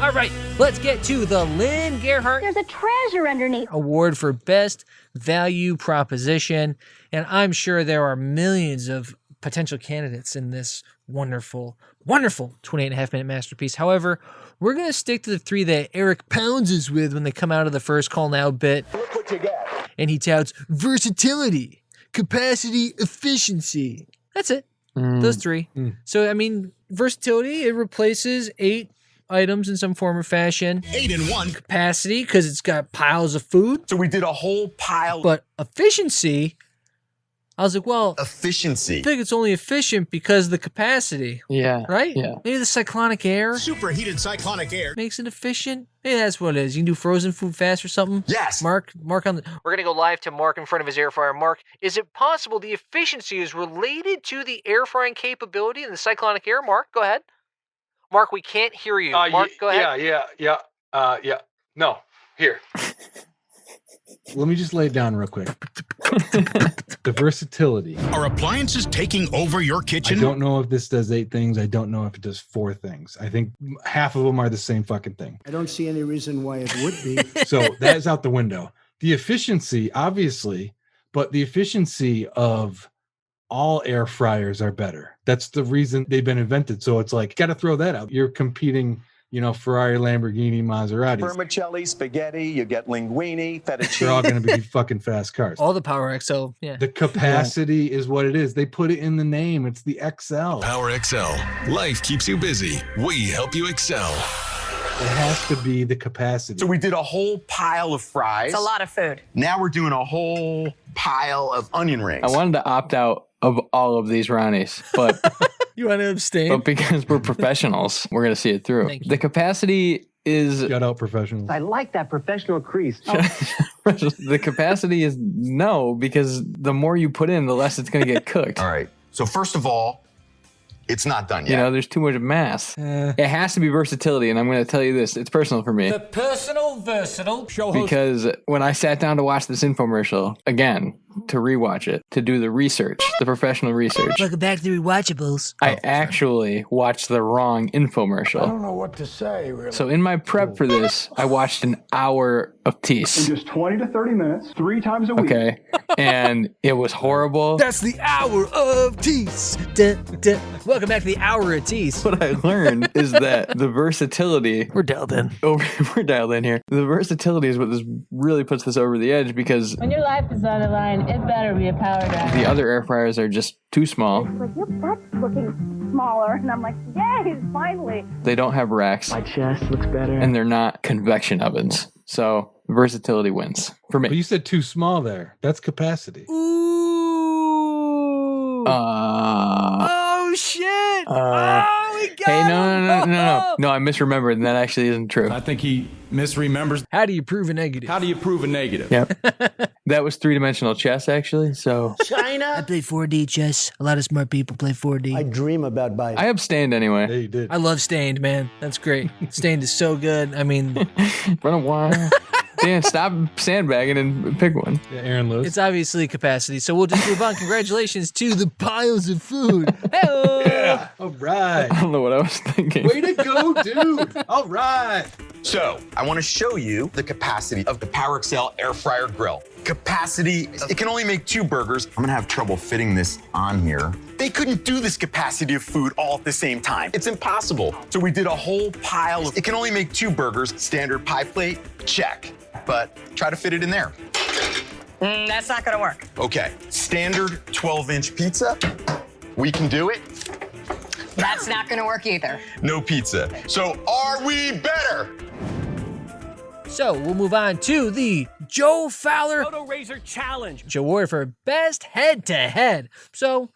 All right, let's get to the Lynn Gerhardt There's a treasure underneath. Award for Best Value Proposition, and I'm sure there are millions of potential candidates in this wonderful 28.5-minute masterpiece. However, we're going to stick to the three that Eric pounds us with when they come out of the first call now bit. Look what you get. And he touts versatility, capacity, efficiency. That's it. Those three. So, I mean, versatility, it replaces 8 items in some form or fashion. 8 in 1. Capacity, because it's got piles of food. So we did a whole pile. But efficiency, I was like, well, efficiency. I think it's only efficient because of the capacity. Yeah. Right? Yeah. Maybe the cyclonic air Superheated cyclonic air. makes it efficient. Maybe that's what it is. You can do frozen food fast or something. Yes. Mark on the... We're going to go live to Mark in front of his air fryer. Mark, is it possible the efficiency is related to the air frying capability and the cyclonic air? Mark, go ahead. Mark, we can't hear you. Mark, go ahead. Yeah. No, here. Let me just lay it down real quick. The versatility. Are appliances taking over your kitchen? I don't know if this does 8 things. I don't know if it does 4 things. I think half of them are the same fucking thing. I don't see any reason why it would be. So that is out the window. The efficiency, obviously, but the efficiency of all air fryers are better. That's the reason they've been invented. So it's like, got to throw that out. You're competing, Ferrari, Lamborghini, Maseratis. Vermicelli, spaghetti, you get linguine, fettuccine. They're all going to be fucking fast cars. All the Power XL, yeah. The capacity is what it is. They put it in the name. It's the XL. Power XL. Life keeps you busy. We help you excel. It has to be the capacity. So we did a whole pile of fries. It's a lot of food. Now we're doing a whole pile of onion rings. I wanted to opt out of all of these Ronnies, but you want to abstain? But because we're professionals, we're going to see it through. The capacity is... Shut out professionals. I like that professional crease. The capacity is no, because the more you put in, the less it's going to get cooked. All right. So first of all, it's not done yet. There's too much mass. It has to be versatility, and I'm going to tell you this. It's personal for me. The personal, versatile show host. Because when I sat down to watch this infomercial, again, to rewatch it, to do the research, the professional research. Welcome back to the Rewatchables. I actually watched the wrong infomercial. I don't know what to say, really. So in my prep for this, I watched an hour of Theiss. In just 20 to 30 minutes, 3 times a week. Okay. And it was horrible. That's the hour of Theiss. Welcome back to the hour of Theiss. What I learned is that the versatility... We're dialed in. We're dialed in here. The versatility is what this really puts this over the edge because... When your life is on the line, it better be a power driver. The other air fryers are just too small. It's like, your butt's looking smaller. And I'm like, yay, finally. They don't have racks. My chest looks better. And they're not convection ovens. So versatility wins for me. But you said too small there. That's capacity. Ooh. Oh, shit. We got Hey, him. No, I misremembered, and that actually isn't true. I think he misremembers. How do you prove a negative? How do you prove a negative? Yep. That was 3-dimensional chess, actually, so... China? I play 4D chess. A lot of smart people play 4D. I dream about buying. I abstained anyway. Yeah, you did. I love Stained, man. That's great. Stained is so good. I mean... Run a wire. Dan, stop sandbagging and pick one. Yeah, Aaron Lewis. It's obviously capacity, so we'll just move on. Congratulations to the piles of food. Hey-o! Yeah. All right. I don't know what I was thinking. Way to go, dude. All right. So, I want to show you the capacity of the Power Excel Air Fryer Grill. Capacity, it can only make 2 burgers. I'm gonna have trouble fitting this on here. They couldn't do this capacity of food all at the same time. It's impossible. So we did a whole pile of, it can only make 2 burgers. Standard pie plate, check. But try to fit it in there. That's not gonna work. Okay, standard 12-inch pizza. We can do it. That's not gonna work either. No pizza. So are we better? So we'll move on to the Joe Fowler Photo Razor Challenge. Joe Warrior for best head-to-head. So,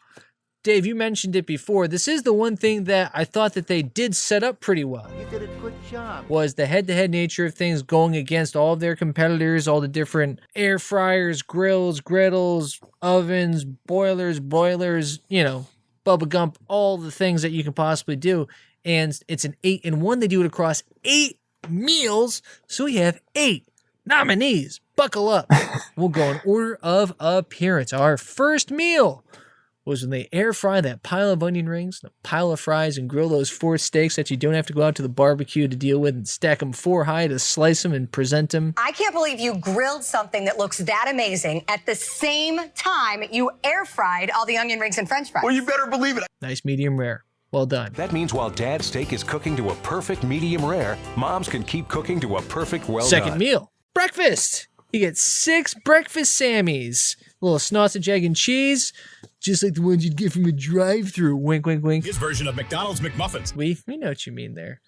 Dave, you mentioned it before. This is the one thing that I thought that they did set up pretty well. You did a good job. Was the head-to-head nature of things going against all of their competitors, all the different air fryers, grills, griddles, ovens, boilers, you know, Bubba Gump, all the things that you can possibly do. And it's an 8-in-1. They do it across 8 meals. So we have 8 nominees. Buckle up. We'll go in order of appearance. Our first meal was when they air fry that pile of onion rings, a pile of fries, and grill those 4 steaks that you don't have to go out to the barbecue to deal with and stack them 4 high to slice them and present them. I can't believe you grilled something that looks that amazing at the same time you air fried all the onion rings and french fries. Well, you better believe it. Nice medium rare. Well done. That means while Dad's steak is cooking to a perfect medium rare, Mom's can keep cooking to a perfect well Second done. meal, breakfast. You get 6 breakfast Sammies. A little sausage, egg, and cheese, just like the ones you'd get from a drive-thru. Wink, wink, wink. His version of McDonald's McMuffins. We know what you mean there.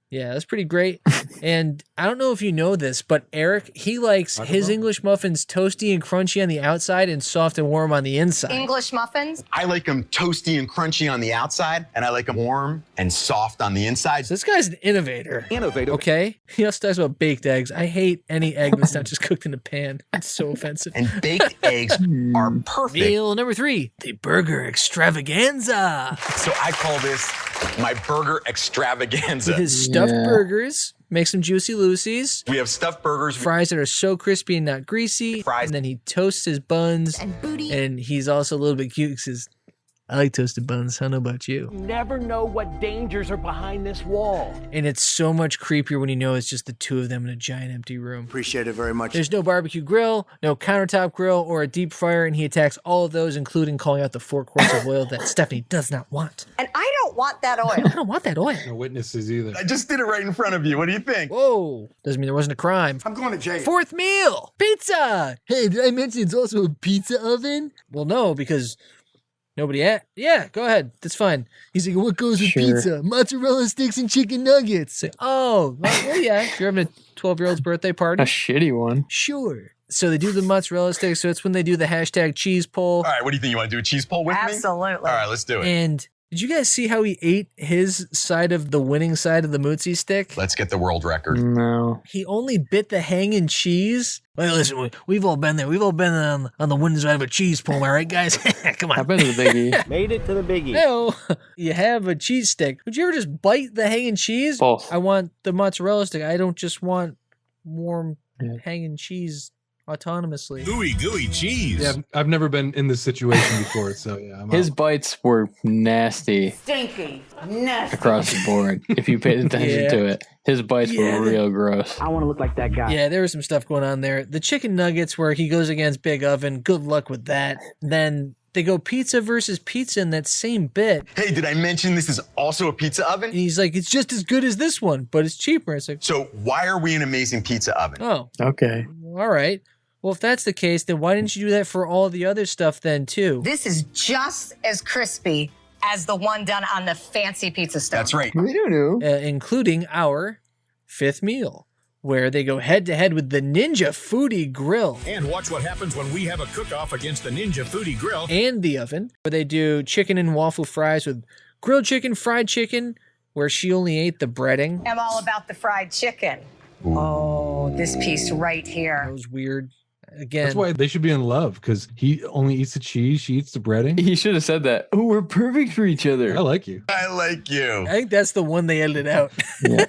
Yeah, that's pretty great. And I don't know if you know this, but Eric, he likes his English muffins toasty and crunchy on the outside and soft and warm on the inside. English muffins? I like them toasty and crunchy on the outside, and I like them warm and soft on the inside. So this guy's an innovator. Innovative. Okay? He also talks about baked eggs. I hate any egg that's not just cooked in a pan. It's so offensive. And baked eggs are perfect. Meal number 3, the burger extravaganza. So I call this my burger extravaganza. With his stuffed burgers, make some juicy loosies. We have stuffed burgers. Fries that are so crispy and not greasy. Fries. And then he toasts his buns. And booty. And he's also a little bit cute because I like toasted buns. I don't know about you. Never know what dangers are behind this wall. And it's so much creepier when you know it's just the 2 of them in a giant empty room. Appreciate it very much. There's no barbecue grill, no countertop grill, or a deep fryer, and he attacks all of those, including calling out the 4 quarts of oil that Stephanie does not want. And I don't want that oil. I don't want that oil. No witnesses either. I just did it right in front of you. What do you think? Whoa. Doesn't mean there wasn't a crime. I'm going to jail. 4th meal, pizza. Hey, did I mention it's also a pizza oven? Well, no, because nobody yeah, go ahead. That's fine. He's like, what goes with pizza? Mozzarella sticks and chicken nuggets. Say, oh, well, yeah. If you're having a 12-year-old's birthday party. A shitty one. Sure. So they do the mozzarella sticks. So it's when they do the hashtag cheese poll. All right, what do you think? You want to do a cheese poll with me? Absolutely. All right, let's do it. And did you guys see how he ate his side of the winning side of the Mootsie stick? Let's get the world record. No. He only bit the hanging cheese. Well, listen, we've all been there. We've all been on the winning side of a cheese pull, all right, guys? Come on. I've been to the biggie. Made it to the biggie. No, you have a cheese stick. Would you ever just bite the hanging cheese? Both. I want the mozzarella stick. I don't just want warm hanging cheese autonomously. Gooey, gooey cheese. Yeah, I've never been in this situation before, so yeah. His bites were nasty. Stinky. Nasty. Across the board. If you paid attention to it, his bites were real gross. I want to look like that guy. Yeah, there was some stuff going on there. The chicken nuggets where he goes against Big Oven, good luck with that. Then they go pizza versus pizza in that same bit. Hey, did I mention this is also a pizza oven? And he's like, it's just as good as this one, but it's cheaper. It's like, so why are we an amazing pizza oven? Oh. Okay. All right. Well, if that's the case, then why didn't you do that for all the other stuff then, too? This is just as crispy as the one done on the fancy pizza stove. That's right. We don't know. Including our fifth meal, where they go head-to-head with the Ninja Foodie Grill. And watch what happens when we have a cook-off against the Ninja Foodie Grill. And the oven, where they do chicken and waffle fries with grilled chicken, fried chicken, where she only ate the breading. I'm all about the fried chicken. Ooh. Oh, this piece right here. That was weird. Again. That's why they should be in love, because he only eats the cheese, she eats the breading. He should have said that. Oh, we're perfect for each other. I like you. I like you. I think that's the one they edited out. Yeah.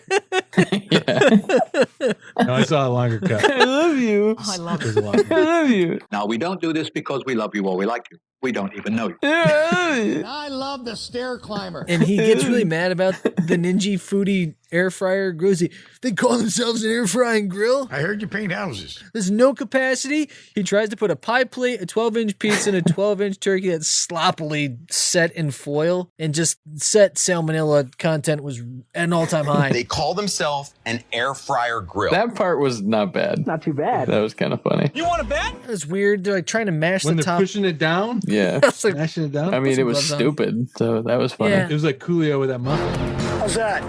No, I saw a longer cut. I love you. I love There's a lot more. I love you. Now, we don't do this because we love you or we like you. We don't even know you. I love the stair climber. And he gets really mad about the Ninja Foodie air fryer grills. They call themselves an air frying grill. I heard you paint houses. There's no capacity. He tries to put a pie plate, a 12-inch pizza, and a 12-inch turkey that's sloppily set in foil, and just set salmonella content was at an all-time high. They call themselves an air fryer grill. That part was not bad. Not too bad. That was kind of funny. You want to bet? It was weird. They're like trying to mash When the they're top. pushing it down, Yeah. Like, mashing it down. I mean, it was gloves on. stupid, so that was funny. Yeah. It was like Coolio with that muffin. How's that?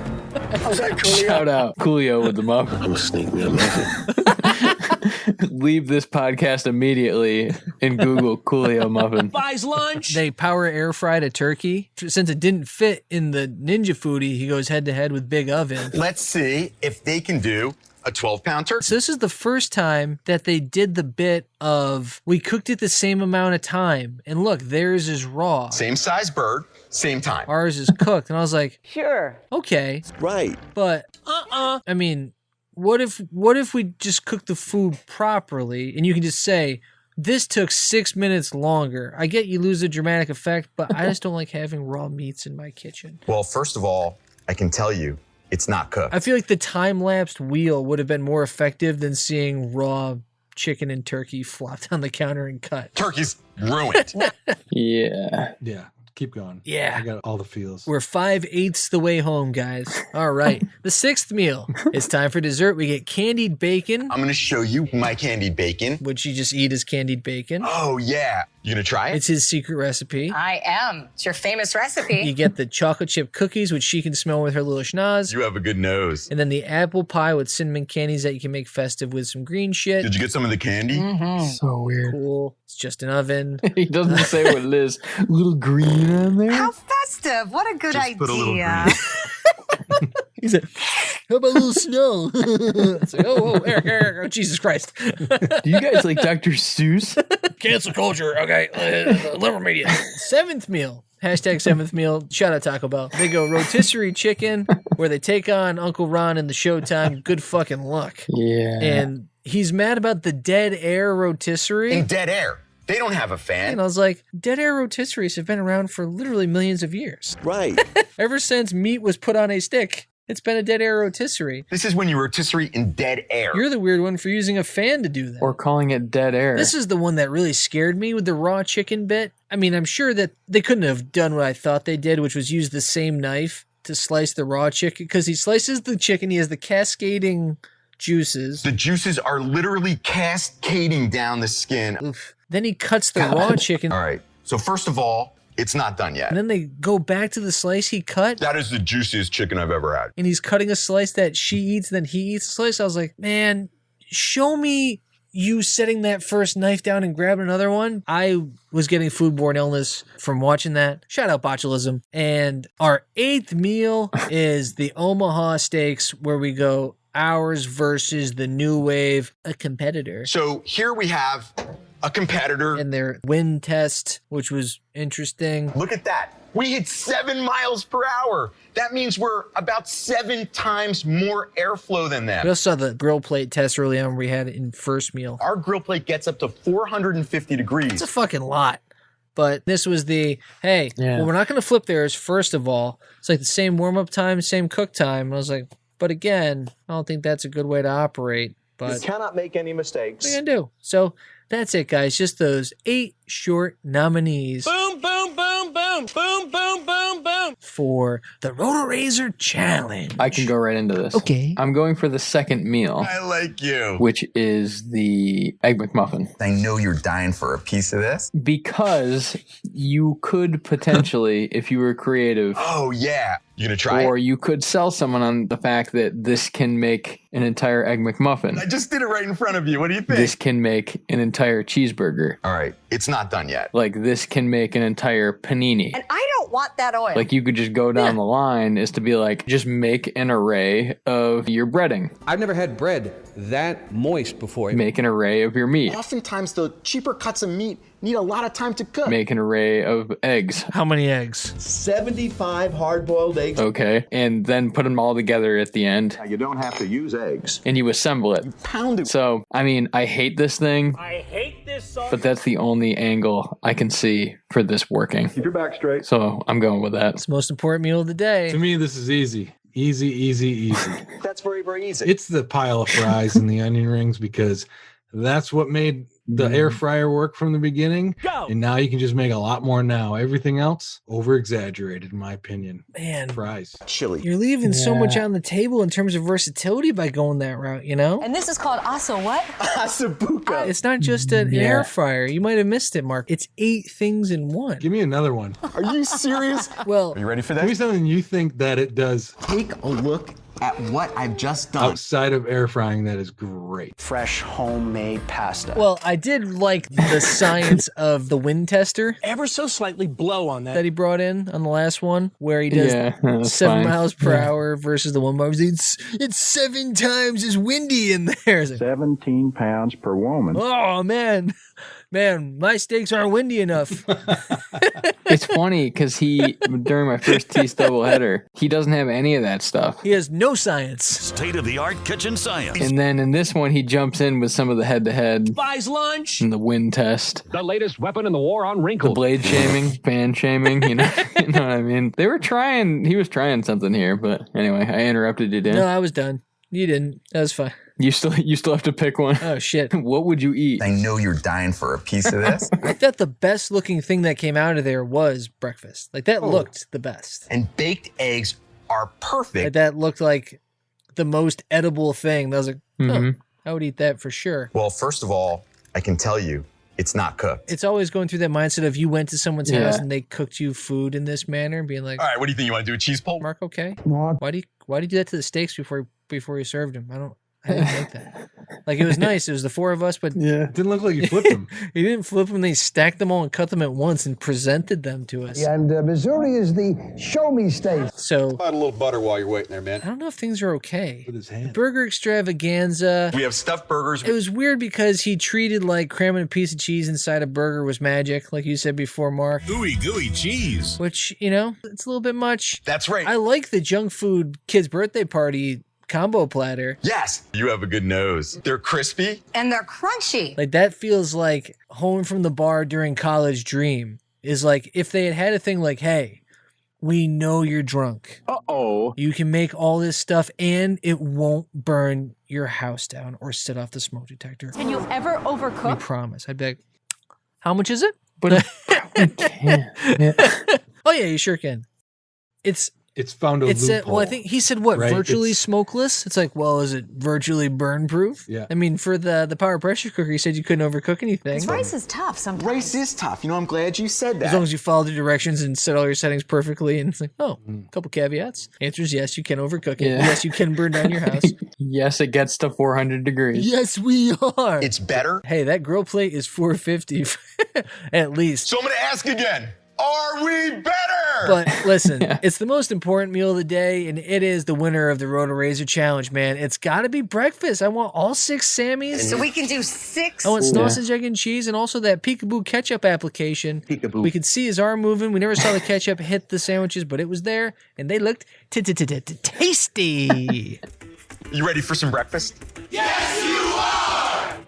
How's that, Coolio? Shout out Coolio with the muffin. I'm a snake, man. Love it. Leave this podcast immediately and Google Coolio muffin. Buys lunch. They power air fried a turkey. Since it didn't fit in the Ninja Foodie, he goes head to head with Big Oven. Let's see if they can do a 12-pound turkey. So this is the first time that they did the bit of we cooked it the same amount of time. And look, theirs is raw. Same size bird, same time. Ours is cooked. And I was like, Sure. okay. Right. But I mean, what if we just cook the food properly and you can just say, this took 6 minutes longer. I get you lose the dramatic effect, but I just don't like having raw meats in my kitchen. Well, first of all, I can tell you, it's not cooked. I feel like the time-lapsed wheel would have been more effective than seeing raw chicken and turkey flopped on the counter and cut. Turkey's ruined. Yeah. Yeah. Keep going. Yeah. I got all the feels. We're 5/8 the way home, guys. All right. The sixth meal. It's time for dessert. We get candied bacon, I'm going to show you my candied bacon. which you just eat as candied bacon. Oh, yeah. You going to try it? It's his secret recipe. I am. It's your famous You recipe. get the chocolate chip cookies, which she can smell with her little schnoz. You have a good nose. And then the apple pie with cinnamon candies that you can make festive with some green shit. Did you get some of the candy? Mm-hmm. So weird. Cool. It's just an oven. He doesn't say what it is. Little green on there. How festive. What a good Just idea. put a little He said, how about a little snow? It's like, oh, Eric, oh, Jesus Christ. Do you guys like Dr. Seuss? Cancel culture. Okay. Liberal media. Seventh meal. Hashtag seventh meal. Shout out Taco Bell. They go rotisserie chicken, where they take on Uncle Ron in the Showtime. Good fucking luck. Yeah. And he's mad about the dead air rotisserie. In dead air. They don't have a fan. And I was like, dead air rotisseries have been around for literally millions of years. Right. Ever since meat was put on a stick, it's been a dead air rotisserie. This is when you rotisserie in dead air. You're the weird one for using a fan to do that. Or calling it dead air. This is the one that really scared me with the raw chicken bit. I mean, I'm sure that they couldn't have done what I thought they did, which was use the same knife to slice the raw chicken. Because he slices the chicken, he has the cascading juices. The juices are literally cascading down the skin. Oof. Then he cuts the raw chicken. All right. So first of all, it's not done yet. And then they go back to the slice he cut. That is the juiciest chicken I've ever had. And he's cutting a slice that she eats, then he eats a slice. I was like, man, show me you setting that first knife down and grabbing another one. I was getting foodborne illness from watching that. Shout out botulism. And our eighth meal is the Omaha Steaks, where we go ours versus the New Wave, a competitor. So here we have a competitor. And their wind test, which was interesting. Look at that. We hit 7 miles per hour. That means we're about 7 times more airflow than them. We also saw the grill plate test early on. We had it in first meal. Our grill plate gets up to 450 degrees. It's a fucking lot. But this was the, hey, well, we're not going to flip theirs, first of all. It's like the same warm-up time, same cook time. And I was like, but again, I don't think that's a good way to operate. But you cannot make any mistakes. What are you going to do? So that's it, guys. Just those 8 short nominees. Boom, boom, boom, boom, boom, boom, boom, boom. For the Roto-Razor Challenge. I can go right into this. Okay. I'm going for the second meal. I like you. Which is the Egg McMuffin. I know you're dying for a piece of this. Because you could potentially, if you were creative. Oh, yeah. You gonna try Or it? you could sell someone on the fact that this can make an entire Egg McMuffin. I just did it right in front of you. What do you think? This can make an entire cheeseburger. All right. It's not done yet. Like this can make an entire panini. And I don't want that oil. Like you could just go down the line is to be like, just make an array of your breading. I've never had bread that moist before. Make an array of your meat. Oftentimes, the cheaper cuts of meat need a lot of time to cook. Make an array of eggs. How many eggs? 75 hard-boiled eggs. Okay. And then put them all together at the end. Now, you don't have to use eggs. And you assemble it. You pound it. So, I mean, I hate this thing. I hate this song. But that's the only angle I can see for this working. Keep your back straight. So I'm going with that. It's the most important meal of the day. To me, this is easy. Easy. That's very, very easy. It's the pile of fries and the onion rings because that's what made the air fryer work from the beginning. Go! And now you can just make a lot more now. Everything else, over-exaggerated, in my opinion. Man. Fries. Chili. You're leaving so much on the table in terms of versatility by going that route, you know? And this is called aso what? Asabuca. It's not just an air fryer. You might have missed it, Mark. It's 8 things in one. Give me another one. Are you serious? Well, Are you ready for Give me that? something you think that it does Take a look at what I've just done. outside of air frying that is great. Fresh homemade pasta. well, I did like the science of the wind tester Ever so slightly blow on that that. he brought in on the last one, where he does that's 7 fine. miles per hour versus the 1 mile. It's 7 times as windy in there. It's like, 17 pounds per woman. oh, man, my steaks aren't windy enough. It's funny because during my first Tease doubleheader, he doesn't have any of that stuff. He has no science. State-of-the-art kitchen science. And then in this one, he jumps in with some of the head-to-head Buys lunch. and the wind test. The latest weapon in the war on The wrinkles. blade shaming, fan shaming, you know what I mean? He was trying something here, but anyway, I interrupted you, Dan. No, I was done. You didn't. That was fine. You still have to pick one. Oh, shit. What would you eat? I know you're dying for a piece of this. I thought the best looking thing that came out of there was breakfast. Like, that looked the best. And baked eggs are perfect. Like, that looked like the most edible thing. I was like, oh, I would eat that for sure. Well, first of all, I can tell you, it's not cooked. It's always going through that mindset of you went to someone's house and they cooked you food in this manner and being like, All right, what do you think? You want to do a cheese pull? Mark, okay? No, Why do you do that to the steaks before you served them? I didn't like that. Like, it was nice. It was the 4 of us, but It didn't look like you flipped them. he didn't flip them. They stacked them all and cut them at once and presented them to us. and Missouri is the show me state. So Add a little butter while you're waiting there, man. I don't know if things are okay. With his hand. Burger extravaganza. We have stuffed burgers. It was weird because he treated like cramming a piece of cheese inside a burger was magic, like you said before, Mark. Ooey gooey cheese. Which, it's a little bit much. That's right. I like the junk food kid's birthday party combo platter. Yes, you have a good nose. They're crispy. And they're crunchy. Like, that feels like home from the bar during college dream. Is like if they had a thing like, hey, we know you're drunk. Uh-oh. You can make all this stuff and it won't burn your house down or set off the smoke detector. Can you ever We overcook? promise. I'd be like, how much is it? But you can't. Yeah. Oh, yeah, you sure can. It's found a loophole. Well, I think he said what, right? virtually smokeless? It's like, well, is it virtually burn proof? Yeah. I mean, for the power pressure cooker, he said you couldn't overcook anything. This rice is tough sometimes. Rice is tough. I'm glad you said that. As long as you follow the directions and set all your settings perfectly. And it's like, a couple caveats. Answer is yes, you can overcook it. Yeah. Yes, you can burn down your house. Yes, it gets to 400 degrees. Yes, we are. It's better. Hey, that grill plate is $450 at least. So I'm going to ask again. Are we better? But listen, it's the most important meal of the day, and it is the winner of the Roto Razor Challenge, man. It's got to be breakfast. I want all 6 Sammys. So we can do 6. I want sausage, egg, and cheese, and also that peekaboo ketchup application. Peekaboo. We could see his arm moving. We never saw the ketchup hit the sandwiches, but it was there, and they looked tasty. You ready for some breakfast?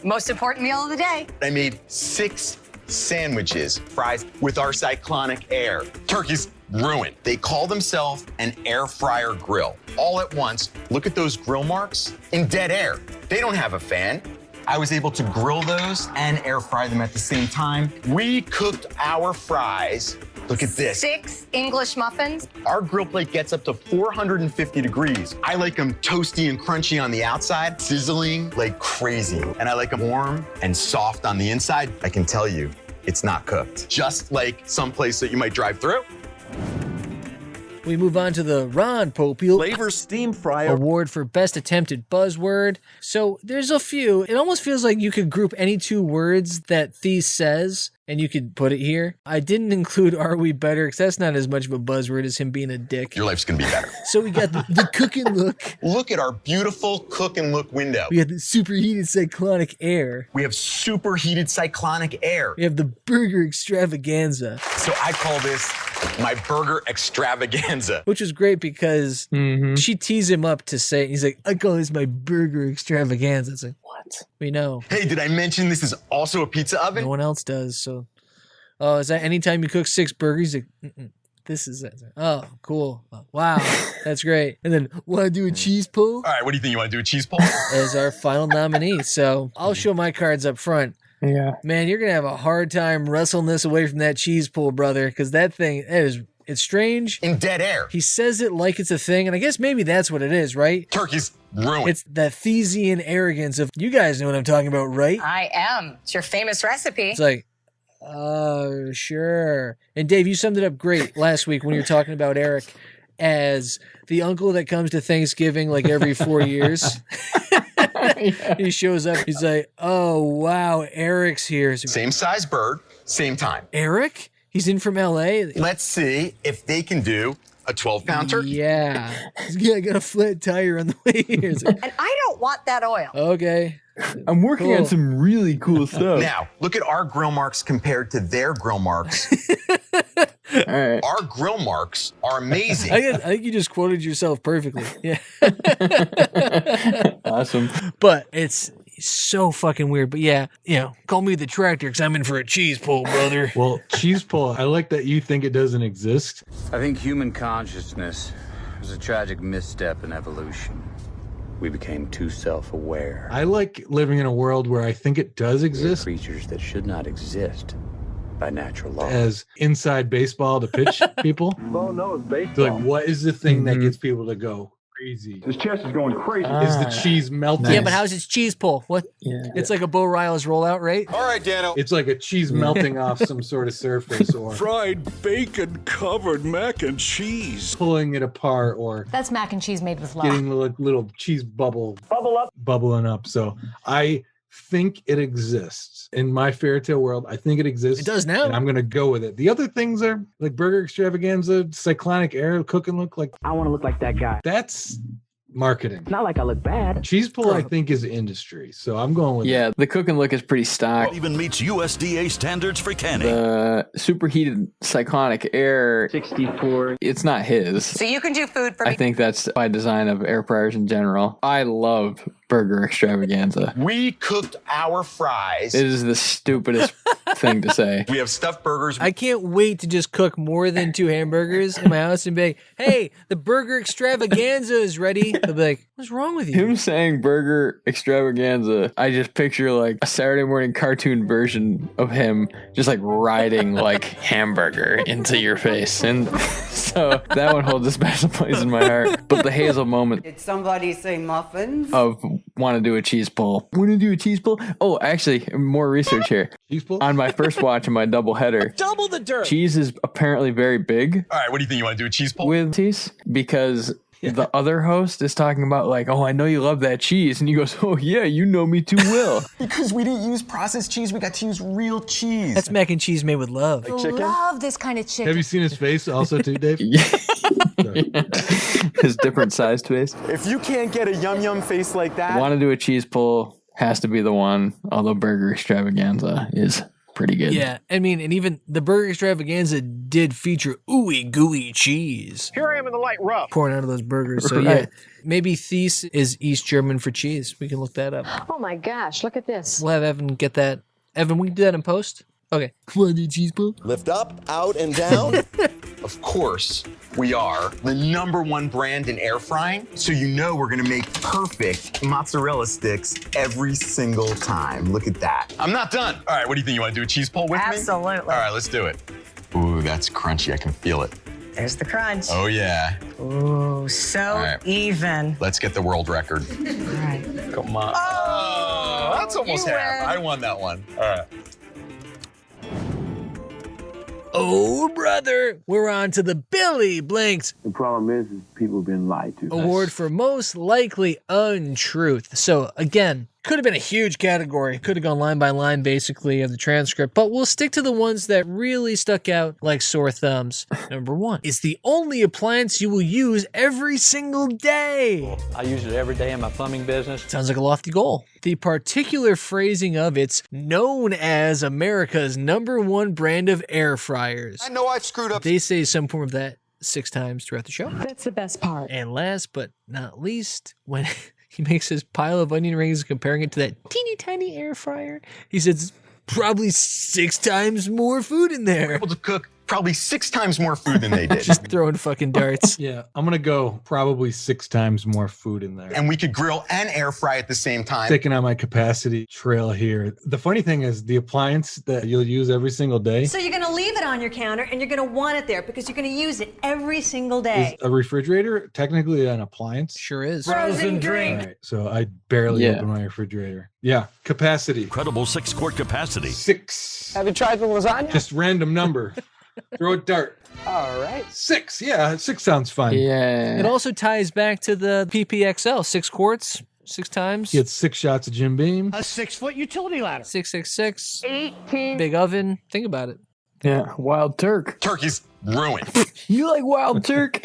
Most important meal of the day. I made 6 sandwiches, fries with our cyclonic air. Turkey's ruined. They call themselves an air fryer grill. All at once, look at those grill marks in dead air. They don't have a fan. I was able to grill those and air fry them at the same time. We cooked our fries. Look at this. 6 English muffins. Our grill plate gets up to 450 degrees. I like them toasty and crunchy on the outside, sizzling like crazy. And I like them warm and soft on the inside. I can tell you, it's not cooked. Just like some place that you might drive through. We move on to the Ron Popeil Flavor Steam Fryer Award for Best Attempted Buzzword. So there's a few. It almost feels like you could group any 2 words that Theiss says, and you could put it here. I didn't include "Are we better?" because that's not as much of a buzzword as him being a dick. Your life's gonna be better. So we got the cook and look. Look at our beautiful cook and look window. We got the superheated cyclonic air. We have superheated cyclonic air. We have the burger extravaganza. So I call this my burger extravaganza. Which was great because she teased him up to say, he's like, I call this my burger extravaganza. It's like, what? We know. Hey, did I mention this is also a pizza oven? No one else does. So, oh, is that anytime you cook 6 burgers? Like, this is it. Oh, cool. Wow, that's great. And then, want to do a cheese pull? All right, what do you think? You want to do a cheese pull? As our final nominee. So I'll show my cards up front. Yeah. Man, you're going to have a hard time wrestling this away from that cheese pull, brother, because that thing, it's strange. In dead air. He says it like it's a thing, and I guess maybe that's what it is, right? Turkey's ruined. It's that Theissian arrogance of, you guys know what I'm talking about, right? I am. It's your famous recipe. It's like, oh, sure. And Dave, you summed it up great last week when you were talking about Eric as the uncle that comes to Thanksgiving like every 4 years. He shows up. He's like, oh, wow, Eric's here. Same size bird, same time. Eric? He's in from L.A.? Let's see if they can do a 12-pound turkey. Yeah. I got a flat tire on the way here. Like, and I don't want that oil. Okay. I'm working on some really cool stuff. Now, look at our grill marks compared to their grill marks. All right. Our grill marks are amazing. I think you just quoted yourself perfectly. Yeah. Awesome. But it's so fucking weird. But yeah, call me the tractor because I'm in for a cheese pull, brother. Well, cheese pull, I like that you think it doesn't exist. I think human consciousness was a tragic misstep in evolution. We became too self-aware. I like living in a world where I think it does exist. Creatures that should not exist by natural law. As inside baseball to pitch people. Bo knows baseball. So like, what is the thing that gets people to go crazy? His chest is going crazy. Is the cheese melting? Yeah, but how's his cheese pull? What? Yeah. It's like a Bo Riles rollout, right? All right, Dano. It's like a cheese melting off some sort of surface, or Fried bacon covered mac and cheese. pulling it apart, or That's mac and cheese made with love. getting the little cheese bubbling up. So I think it exists in my fairy tale world. I think it exists. It does now. And I'm gonna go with it. The other things are like burger extravaganza, cyclonic air, cook and look like. I want to look like that guy. That's marketing. Not like I look bad. Cheese pull, I think, is industry. So I'm going with Yeah, the cook and look is pretty stock. Even meets USDA standards for canning. The superheated cyclonic air, 64. it's not his. So you can do food for me. I think that's by design of air fryers in general. I love burger extravaganza. We cooked our fries. It is the stupidest thing to say. We have stuffed burgers. I can't wait to just cook more than 2 hamburgers in my house and be like, hey, the burger extravaganza is ready. I'll be like, what's wrong with you? Him saying burger extravaganza, I just picture like a Saturday morning cartoon version of him just like riding like hamburger into your face. And so that one holds a special place in my heart. But the Hazel moment Did somebody say muffins? of want to do a cheese pull. Want to do a cheese pull? Oh, actually, more research here. Cheese pull? On my first watch of my double header, Double the dirt. cheese is apparently very big All right, what do you think? You want to do a cheese pull? with cheese because the other host is talking about like, oh, I know you love that cheese. And he goes, oh, yeah, you know me too well. Because we didn't use processed cheese, we got to use real cheese. That's mac and cheese made with love. I love this kind of chicken. Have you seen his face also too, Dave? His different sized face. If you can't get a yum yum face like that. Want to do a cheese pull, has to be the one, although Burger Extravaganza is pretty good. Yeah, I mean, and even the Burger Extravaganza did feature ooey gooey cheese. Here I am in the light rough. Pouring out of those burgers. So yeah, maybe Theiss is East German for cheese. We can look that up. Oh my gosh, look at this. We'll have Evan get that. Evan, we can do that in post? Okay. Want to do cheese pull? Lift up, out, and down. Of course, we are the #1 brand in air frying, so you know we're gonna make perfect mozzarella sticks every single time. Look at that. I'm not done. All right, what do you think? You wanna do a cheese pull with me? Absolutely. All right, let's do it. Ooh, that's crunchy. I can feel it. There's the crunch. Oh, yeah. Ooh, so even. Let's get the world record. All right. Come on. Oh, that's almost half. I won that one. All right. Oh, brother, we're on to the Billy Blanks. The problem is people have been lied to. Award for most likely untruth. So again, could have been a huge category. Could have gone line by line, basically, of the transcript. But we'll stick to the ones that really stuck out like sore thumbs. Number 1. It's the only appliance you will use every single day. I use it every day in my plumbing business. Sounds like a lofty goal. The particular phrasing of it's known as America's #1 brand of air fryers. I know I've screwed up. They say some form of that 6 times throughout the show. That's the best part. And last but not least, when he makes his pile of onion rings comparing it to that teeny tiny air fryer, he says probably 6 times more food in there. We're able to cook probably 6 times more food than they did. Just throwing fucking darts. Yeah, I'm gonna go probably 6 times more food in there. And we could grill and air fry at the same time. Taking on my capacity trail here. The funny thing is the appliance that you'll use every single day. So you're going to leave it on your counter and you're going to want it there because you're going to use it every single day. Is a refrigerator technically an appliance? Sure is. Frozen drink. All right, so I barely open my refrigerator. Yeah, capacity. Incredible 6-quart capacity. 6. Have you tried the lasagna? Just random number. Throw a dart. All right. 6. Yeah, 6 sounds fun. Yeah. It also ties back to the PPXL, 6 quarts, 6 times. He had 6 shots of Jim Beam. A 6-foot utility ladder. 666. 18. Big oven. Think about it. Yeah, wild turk. Turkey's ruined. You like wild turk?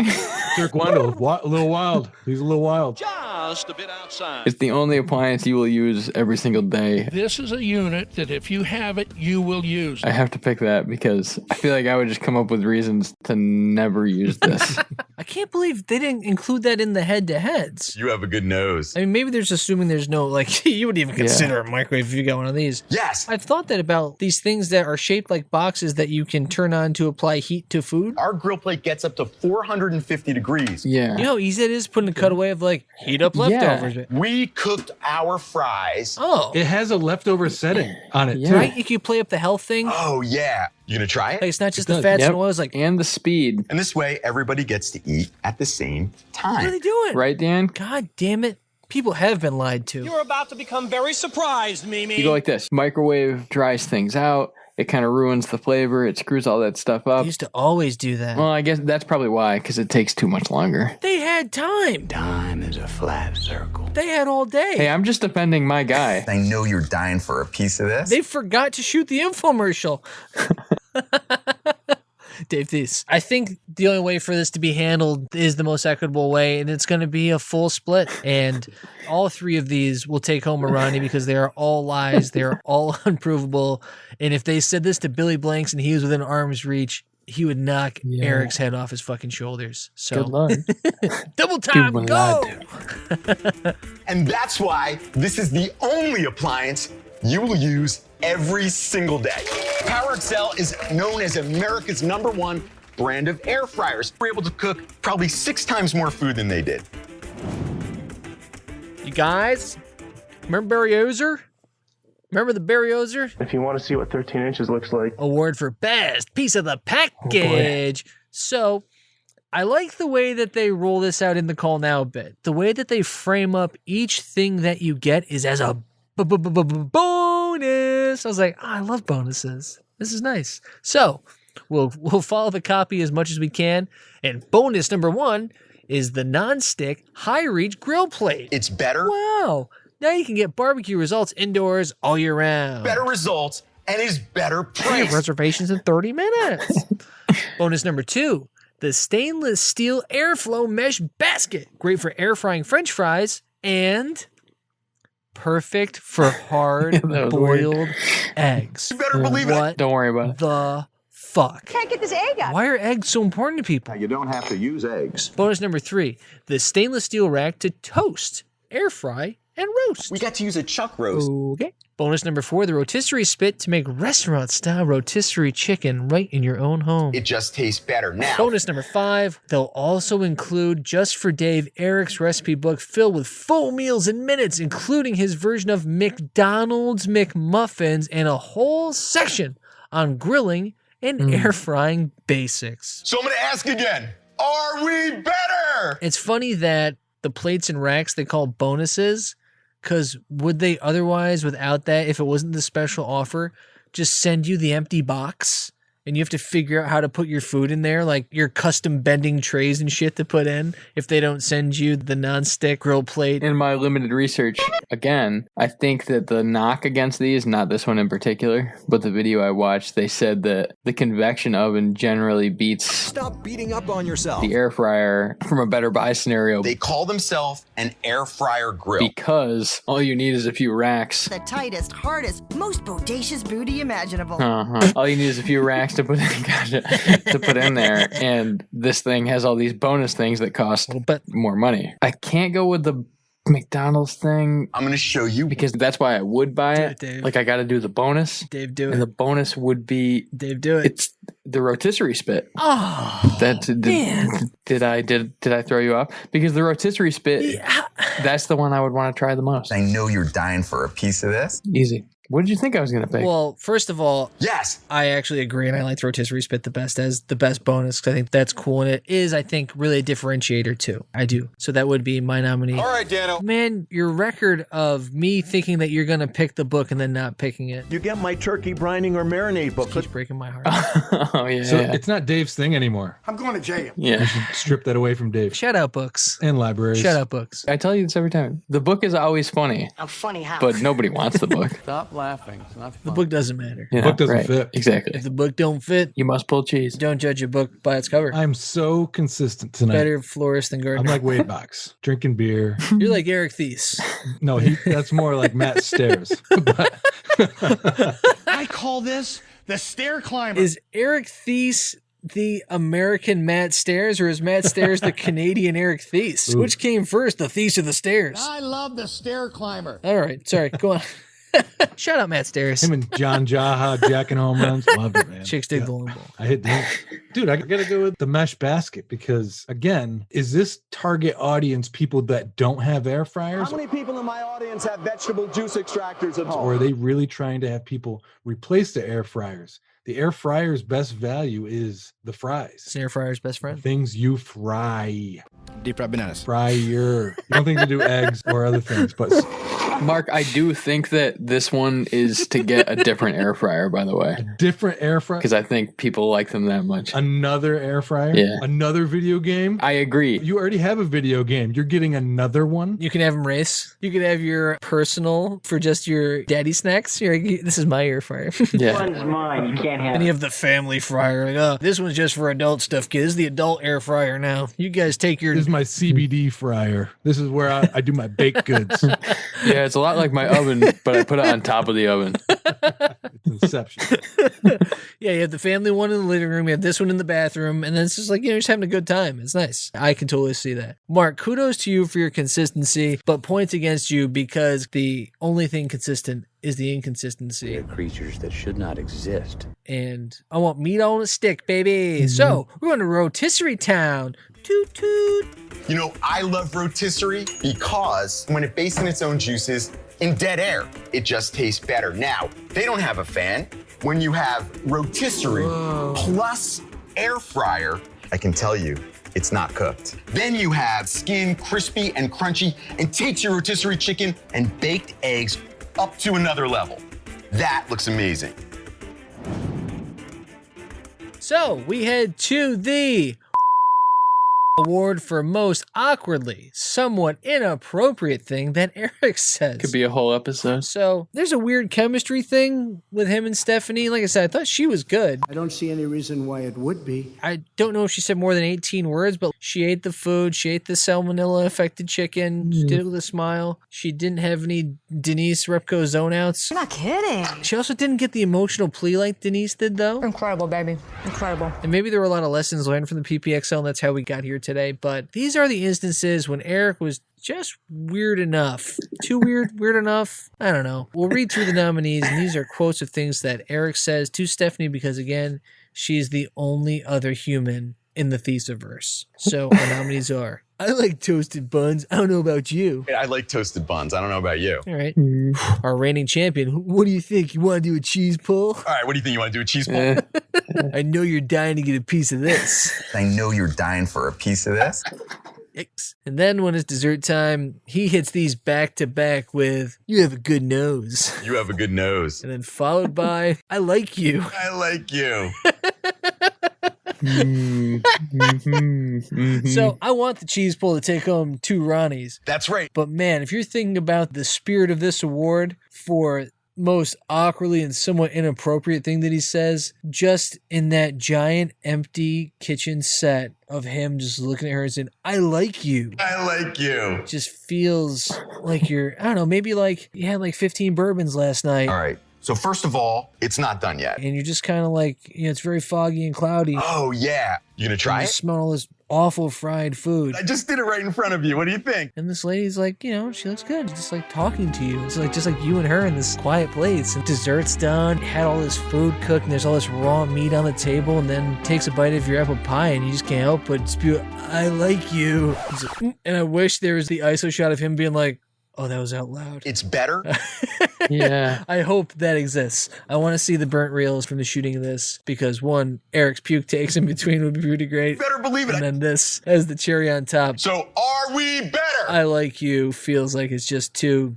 Turk Wendell, a little wild. He's a little wild. Just a bit outside. It's the only appliance you will use every single day. This is a unit that if you have it, you will use. I have to pick that because I feel like I would just come up with reasons to never use this. I can't believe they didn't include that in the head-to-heads. You have a good nose. I mean, maybe they're just assuming there's no, like, you wouldn't even consider a microwave if you got one of these. Yes. I've thought that about these things that are shaped like boxes that you can turn on to apply heat to food. Our grill plate gets up to 450 degrees. Yeah. You know how easy it is putting a cutaway of, like, heat up leftovers. We cooked our fries. Oh. It has a leftover setting on it, too. Right? You can play up the health thing. Oh, yeah. You gonna try it? Like, it's not just the fats and oils, like, and the speed. And this way, everybody gets to eat at the same time. what are they doing? Right, Dan? God damn it. People have been lied to. You're about to become very surprised, Mimi. You go like this. Microwave dries things out. It kind of ruins the flavor. It screws all that stuff up. They used to always do that. Well, I guess that's probably why, because it takes too much longer. They had time. Time is a flat circle. They had all day. Hey, I'm just defending my guy. I know you're dying for a piece of this. They forgot to shoot the infomercial. Dave Theiss. I think the only way for this to be handled is the most equitable way, and it's going to be a full split. And all 3 of these will take home a Ronnie because they are all lies. They are all unprovable. And if they said this to Billy Blanks and he was within arm's reach, he would knock Eric's head off his fucking shoulders. So good luck. Double time, go! And that's why this is the only appliance you will use every single day. PowerXL is known as America's #1 brand of air fryers. We're able to cook probably 6 times more food than they did. You guys, remember Barry Ozer? Remember the Barry Ozer? If you want to see what 13 inches looks like. Award for best piece of the package. So I like the way that they roll this out in the call now bit. The way that they frame up each thing that you get is as a bonus. I was like, I love bonuses. This is nice. So we'll follow the copy as much as we can. And bonus number 1 is the non-stick high-reach grill plate. It's better. Wow. Now you can get barbecue results indoors all year round. Better results and is better We price. have reservations in 30 minutes. Bonus number 2, the stainless steel airflow mesh basket. Great for air frying French fries and perfect for hard boiled eggs. You better believe it. What Don't worry about it. the fuck? Can't get this egg out. Why are eggs so important to people? You don't have to use eggs. Bonus number 3, the stainless steel rack to toast, air fry, and roast. We got to use a chuck roast. Okay. Bonus number 4, the rotisserie spit to make restaurant-style rotisserie chicken right in your own home. It just tastes better now. Bonus number 5, they'll also include, just for Dave, Eric's recipe book filled with full meals in minutes, including his version of McDonald's McMuffins and a whole section on grilling and air frying basics. So I'm going to ask again, are we better? It's funny that the plates and racks they call bonuses, because would they otherwise, without that, if it wasn't the special offer, just send you the empty box and you have to figure out how to put your food in there, like your custom bending trays and shit to put in, if they don't send you the non-stick grill plate? In my limited research, again, I think that the knock against these, not this one in particular, but the video I watched, they said that the convection oven generally beats Stop beating up on yourself. the air fryer from a better buy scenario They call themselves an air fryer grill. because all you need is a few racks. The tightest, hardest, most bodacious booty imaginable. All you need is a few racks to put in, to put in there, and this thing has all these bonus things that cost more money. I can't go with the McDonald's thing. I'm going to show you. Because that's why I would buy it. Dave. Like I got to do the bonus. Dave, do And it. the bonus would be Dave, do it. It's the rotisserie spit. Oh, man. Did I throw you off? Because the rotisserie spit, that's the one I would want to try the most. I know you're dying for a piece of this. Easy. What did you think I was going to pick? Well, first of all, yes, I actually agree, and I like the rotisserie spit the best as the best bonus because I think that's cool, and it is, I think, really a differentiator too. I do. So that would be my nominee. All right, Dano. Man, your record of me thinking that you're going to pick the book and then not picking it. You get my turkey brining or marinade book. Keeps breaking my heart. Oh, yeah. So it's not Dave's thing anymore. I'm going to jail. Yeah. We should strip that away from Dave. Shout out books. And libraries. Shout out books. I tell you this every time. The book is always funny. I'm funny how? But nobody wants the book. Stop laughing. It's not The book doesn't matter. You The book doesn't right. fit. Exactly. If the book don't fit, You must pull cheese. don't judge a book by its cover. I'm so consistent tonight. Better florist than I'm gardener. like Wade Box, drinking beer. You're like Eric Theiss. No, that's more like Matt Stairs. I call this the stair climber. Is Eric Theiss the American Matt Stairs, or is Matt Stairs the Canadian Eric Theiss? Ooh. Which came first, the Theiss or the Stairs? I love the stair climber. All right, sorry, go on. Shout out Matt Stairs. Him and John Jaha jacking home runs. Loved it, man. Chicks dig the long ball. I hit that. Dude, I gotta go with the mesh basket because, again, is this target audience people that don't have air fryers? How many people in my audience have vegetable juice extractors at home? Or are they really trying to have people replace the air fryers? The air fryer's best value is the fries. It's an air fryer's best friend. Things you fry. Deep fried bananas. Fryer. You don't think to do eggs or other things, but Mark, I do think that this one is to get a different air fryer, by the way. different air fryer. Because I think people like them that much. Another air fryer? Yeah. Another video game? I agree. You already have a video game. You're getting another one? You can have them race. You can have your personal for just your daddy snacks. You're like, this is my air fryer. Yeah. One's mine. You can't have And you have the family fryer. Like, oh, this one's just for adult stuff, kids. This is the adult air fryer now. You guys take your... This is my CBD fryer. This is where I do my baked goods. Yeah, it's a lot like my oven, but I put it on top of the oven. Inception. Yeah, you have the family one in the living room. You have this one in the bathroom. And then it's just like, you're just having a good time. It's nice. I can totally see that. Mark, kudos to you for your consistency, but points against you because the only thing consistent is the inconsistency. They're creatures that should not exist. And I want meat on a stick, baby. So we're going to Rotisserie Town. Toot toot. You know, I love rotisserie because when it bastes in its own juices in dead air, it just tastes better. Now, they don't have a fan. When you have rotisserie plus air fryer, I can tell you, it's not cooked. Then you have skin crispy and crunchy and takes your rotisserie chicken and baked eggs up to another level. That looks amazing. So we head to the award for most awkwardly, somewhat inappropriate thing that Eric says. Could be a whole episode. So there's a weird chemistry thing with him and Stephanie. Like I said, I thought she was good. I don't see any reason why it would be. I don't know if she said more than 18 words, but she ate the food. She ate the salmonella-affected chicken. She did it with a smile. She didn't have any Denise Repko zone-outs. You're not kidding. She also didn't get the emotional plea like Denise did, though. Incredible, baby. Incredible. And maybe there were a lot of lessons learned from the PPXL, and that's how we got here today. But these are the instances when Eric was just weird enough. Too weird, weird enough. I don't know. We'll read through the nominees, and these are quotes of things that Eric says to Stephanie because, again, she's the only other human in the Theissiverse. So our nominees are, I like toasted buns. I don't know about you. I like toasted buns. I don't know about you. All right. Our reigning champion. What do you think? You want to do a cheese pull? All right, what do you think? You want to do a cheese pull? I know you're dying to get a piece of this. I know you're dying for a piece of this. Yikes. And then when it's dessert time, he hits these back to back with, you have a good nose. You have a good nose. And then followed by, I like you. I like you. So I want the cheese pull to take home 2 Ronnies. That's right. But man, if you're thinking about the spirit of this award for most awkwardly and somewhat inappropriate thing that he says, just in that giant empty kitchen set of him just looking at her and saying, I like you. I like you. Just feels like you're, I don't know, maybe like you had like 15 bourbons last night. All right. So first of all, it's not done yet. And you're just kind of like, it's very foggy and cloudy. Oh, yeah. You gonna try You it? smell all this awful fried food. I just did it right in front of you. What do you think? And this lady's like, she looks good. Just like talking to you. It's like just like you and her in this quiet place. And dessert's done. Had all this food cooked, and there's all this raw meat on the table. And then takes a bite of your apple pie, and you just can't help but spew, I like you. Like, and I wish there was the ISO shot of him being like, oh, that was out loud. It's better. Yeah. I hope that exists. I want to see the burnt reels from the shooting of this because, one, Eric's puke takes in between would be pretty great. Better believe it. And then this as the cherry on top. So are we better? I like you feels like it's just 2.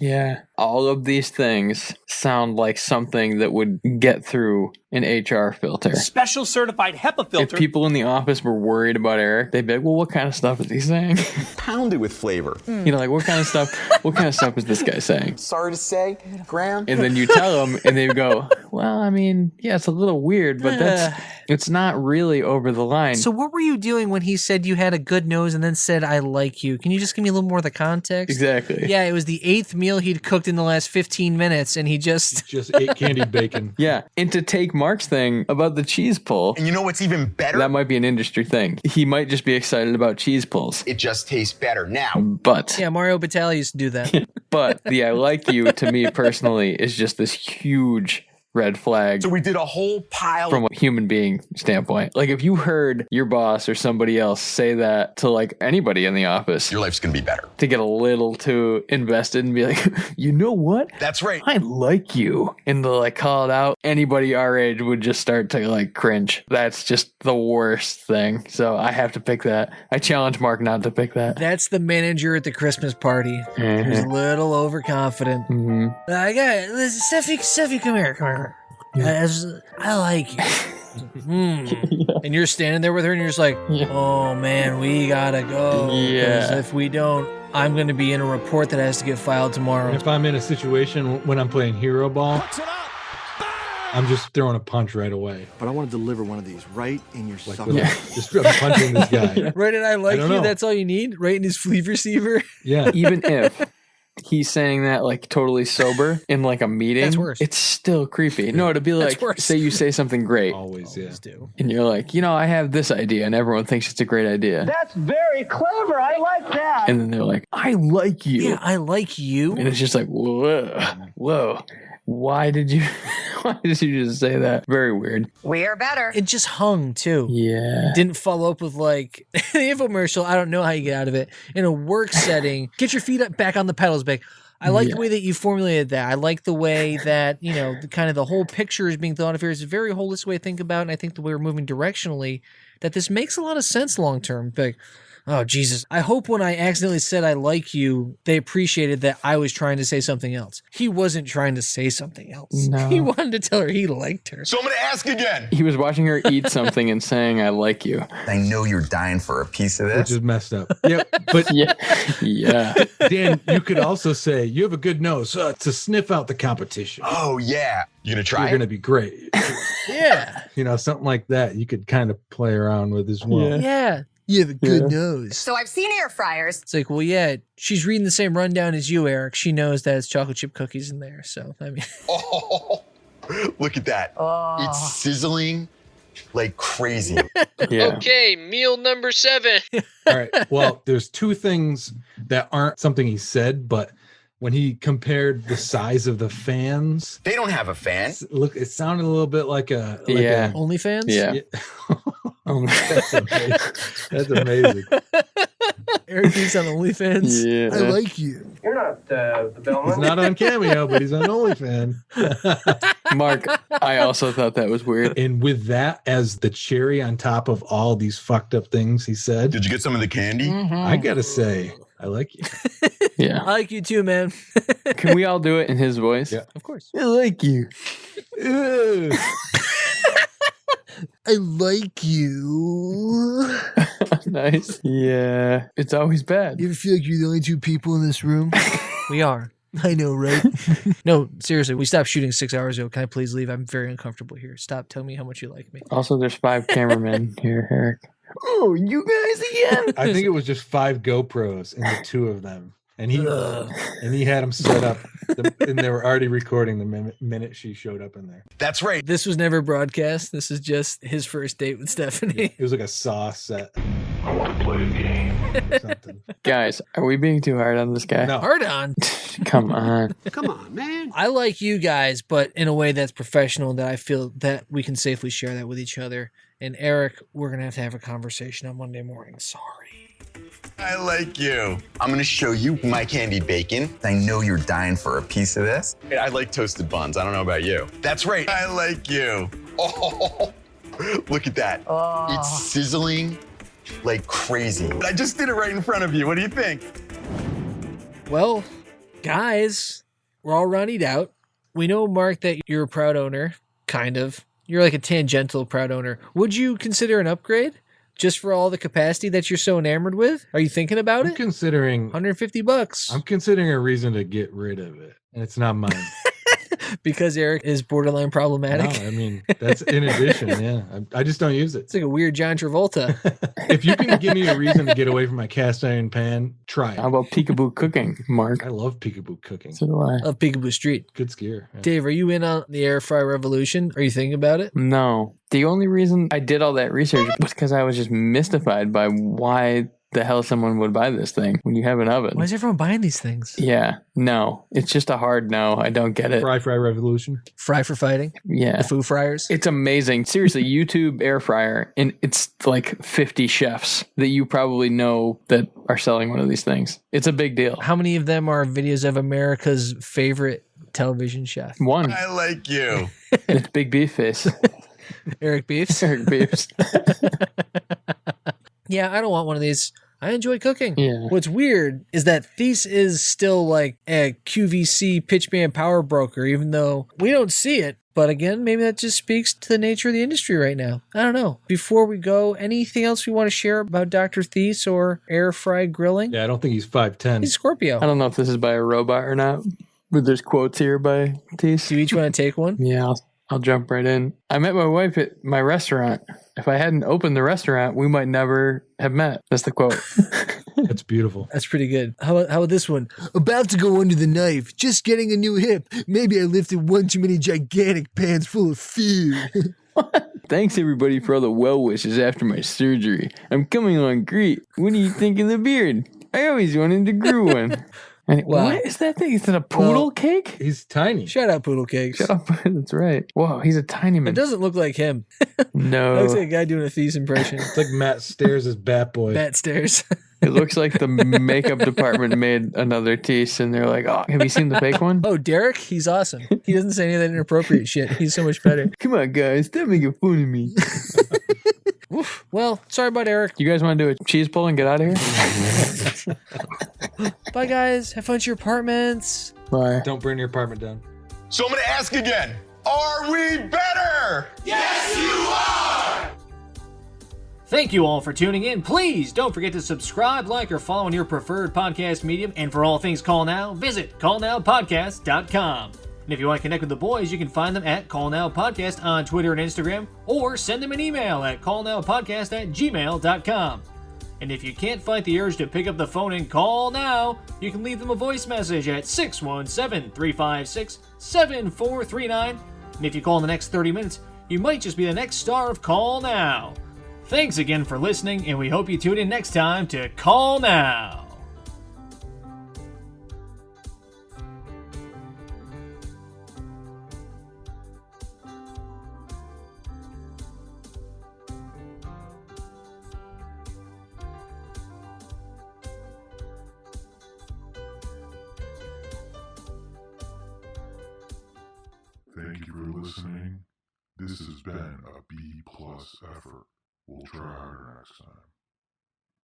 Yeah. All of these things sound like something that would get through an HR filter. Special certified HEPA filter. If people in the office were worried about Eric, they'd be like, well, what kind of stuff is he saying? Pounded with flavor. Like what kind of stuff is this guy saying? Sorry to say, Graham. And then you tell them and they go, well, I mean, yeah, it's a little weird, but it's not really over the line. So what were you doing when he said you had a good nose and then said, I like you? Can you just give me a little more of the context? Exactly. Yeah, it was the 8th meal he'd cooked in the last 15 minutes and he just ate candied bacon. Yeah. And to take Mark's thing about the cheese pull. And you know what's even better? That might be an industry thing. He might just be excited about cheese pulls. It just tastes better now. But. Yeah, Mario Batali used to do that. But the I like you to me personally is just this huge red flag. So we did a whole pile from a human being standpoint. Like if you heard your boss or somebody else say that to like anybody in the office, your life's gonna be better. To get a little too invested and be like, you know what? That's right. I like you. And to like call it out, anybody our age would just start to like cringe. That's just the worst thing. So I have to pick that. I challenge Mark not to pick that. That's the manager at the Christmas party. Who's a little overconfident. I got Steffi, come here. I like you. And you're standing there with her and you're just like, oh man, we gotta go. Yeah. 'Cause if we don't, I'm going to be in a report that has to get filed tomorrow. If I'm in a situation when I'm playing hero ball, I'm just throwing a punch right away. But I want to deliver one of these right in your sucker. Just punching this guy. Right, and I like you, know. that's all you need? Right in his sleeve receiver? Yeah. Even if he's saying that like totally sober in like a meeting, that's worse. It's still creepy. No, it'd be like, say you say something great. Always do. And you're like, I have this idea and everyone thinks it's a great idea. That's very clever. I like that. And then they're like, I like you. Yeah, I like you. And it's just like, whoa. Why did you just say that? Very weird. We are better. It just hung too. Yeah. Didn't follow up with like the infomercial. I don't know how you get out of it. In a work setting, get your feet up back on the pedals, back. I like the way that you formulated that. I like the way that, kind of the whole picture is being thought of here. It's a very holistic way to think about it. And I think the way we're moving directionally, that this makes a lot of sense long term. Like, Oh, Jesus. I hope when I accidentally said I like you, they appreciated that I was trying to say something else. He wasn't trying to say something else. No. He wanted to tell her he liked her. So I'm going to ask again. He was watching her eat something and saying, I like you. I know you're dying for a piece of this. Which is messed up. Yep. But yeah. Dan, you could also say, you have a good nose to sniff out the competition. Oh, yeah. You going to try You're it? going to be great. Yeah. You know, something like that you could kind of play around with as well. Yeah. You have a good nose. So I've seen air fryers. It's like, well, yeah, she's reading the same rundown as you, Eric. She knows that it's chocolate chip cookies in there. So, I mean. Oh, look at that. Oh. It's sizzling like crazy. Okay, meal number 7. All right. Well, there's two things that aren't something he said, but when he compared the size of the fans. They don't have a fan. Look, it sounded a little bit like a... OnlyFans? Yeah. That's amazing. That's amazing. Eric Theiss on OnlyFans? Yeah. I like you. You're not the bellman. He's not on Cameo, but he's on OnlyFans. Mark, I also thought that was weird. And with that as the cherry on top of all these fucked up things he said. Did you get some of the candy? I gotta say, I like you. Yeah. I like you too, man. Can we all do it in his voice? Yeah. Of course. I like you. I like you. Nice. Yeah. It's always bad. You ever feel like you're the only 2 people in this room? We are. I know, right? No, seriously, we stopped shooting 6 hours ago. Can I please leave? I'm very uncomfortable here. Stop telling me how much you like me. Also, there's 5 cameramen here, Eric. Oh, you guys again? I think it was just 5 GoPros and the 2 of them. And he had them set up, and they were already recording the minute she showed up in there. That's right. This was never broadcast. This is just his first date with Stephanie. It was like a Saw set. I want to play a game. Or something. Guys, are we being too hard on this guy? No. Hard on. Come on. Come on, man. I like you guys, but in a way that's professional, that I feel that we can safely share that with each other. And Eric, we're going to have a conversation on Monday morning. Sorry. I like you. I'm going to show you my candied bacon. I know you're dying for a piece of this. I like toasted buns. I don't know about you. That's right. I like you. Oh, look at that. Oh. It's sizzling like crazy. I just did it right in front of you. What do you think? Well, guys, we're all running out. We know, Mark, that you're a proud owner, kind of. You're like a tangential proud owner. Would you consider an upgrade? Just for all the capacity that you're so enamored with? Are you thinking about I'm it? considering $150. I'm considering a reason to get rid of it, and it's not mine. Because Eric is borderline problematic. No, I mean, that's in addition. Yeah, I just don't use it. It's like a weird John Travolta. If you can give me a reason to get away from my cast iron pan, try it. How about peekaboo cooking, Mark? I love peekaboo cooking. So do I. Of Peekaboo Street. Good skier. Yeah. Dave, are you in on the air fryer revolution? Are you thinking about it? No. The only reason I did all that research was because I was just mystified by why the hell someone would buy this thing when you have an oven. Why is everyone buying these things? Yeah. No. It's just a hard no. I don't get it. Fry revolution. Fry for fighting? Yeah. The Foo Fryers? It's amazing. Seriously, YouTube air fryer, and it's like 50 chefs that you probably know that are selling one of these things. It's a big deal. How many of them are videos of America's favorite television chef? One. I like you. It's Big Beef Face. Eric Beefs? Eric Beefs. Yeah, I don't want one of these. I enjoy cooking. Yeah. What's weird is that Theiss is still like a QVC pitchman power broker, even though we don't see it. But again, maybe that just speaks to the nature of the industry right now. I don't know. Before we go, anything else we want to share about Dr. Theiss or air fried grilling? Yeah, I don't think he's 5'10". He's Scorpio. I don't know if this is by a robot or not, but there's quotes here by Theiss. Do you each want to take one? Yeah, I'll jump right in. I met my wife at my restaurant. If I hadn't opened the restaurant, we might never have met. That's the quote. That's beautiful. That's pretty good. How about this one? About to go under the knife. Just getting a new hip. Maybe I lifted one too many gigantic pans full of food. Thanks everybody for all the well wishes after my surgery. I'm coming along great. What do you think of the beard? I always wanted to grow one. Wow. What is that thing? Is it a poodle cake? He's tiny. Shout out Poodle Cakes. Shut up. That's right. Whoa, he's a tiny man. It doesn't look like him. No. It looks like a guy doing a Theiss impression. It's like Matt Stairs as Bat Boy. Bat Stairs. It looks like the makeup department made another Theiss, and they're like, "Oh, have you seen the fake one?" Oh, Derek, he's awesome. He doesn't say any of that inappropriate shit. He's so much better. Come on, guys, stop making fun of me. Oof. Well, sorry about Eric. You guys want to do a cheese pull and get out of here? Bye, guys. Have fun at your apartments. Bye. Don't burn your apartment down. So I'm gonna ask again, are we better? Yes, you are! Thank you all for tuning in. Please don't forget to subscribe, like, or follow on your preferred podcast medium. And for all things Call Now, visit callnowpodcast.com. And if you want to connect with the boys, you can find them at Call Now Podcast on Twitter and Instagram, or send them an email at callnowpodcast@gmail.com. And if you can't fight the urge to pick up the phone and call now, you can leave them a voice message at 617-356-7439. And if you call in the next 30 minutes, you might just be the next star of Call Now. Thanks again for listening, and we hope you tune in next time to Call Now. Thank you for listening. This has been a B+ effort. We'll try harder next time.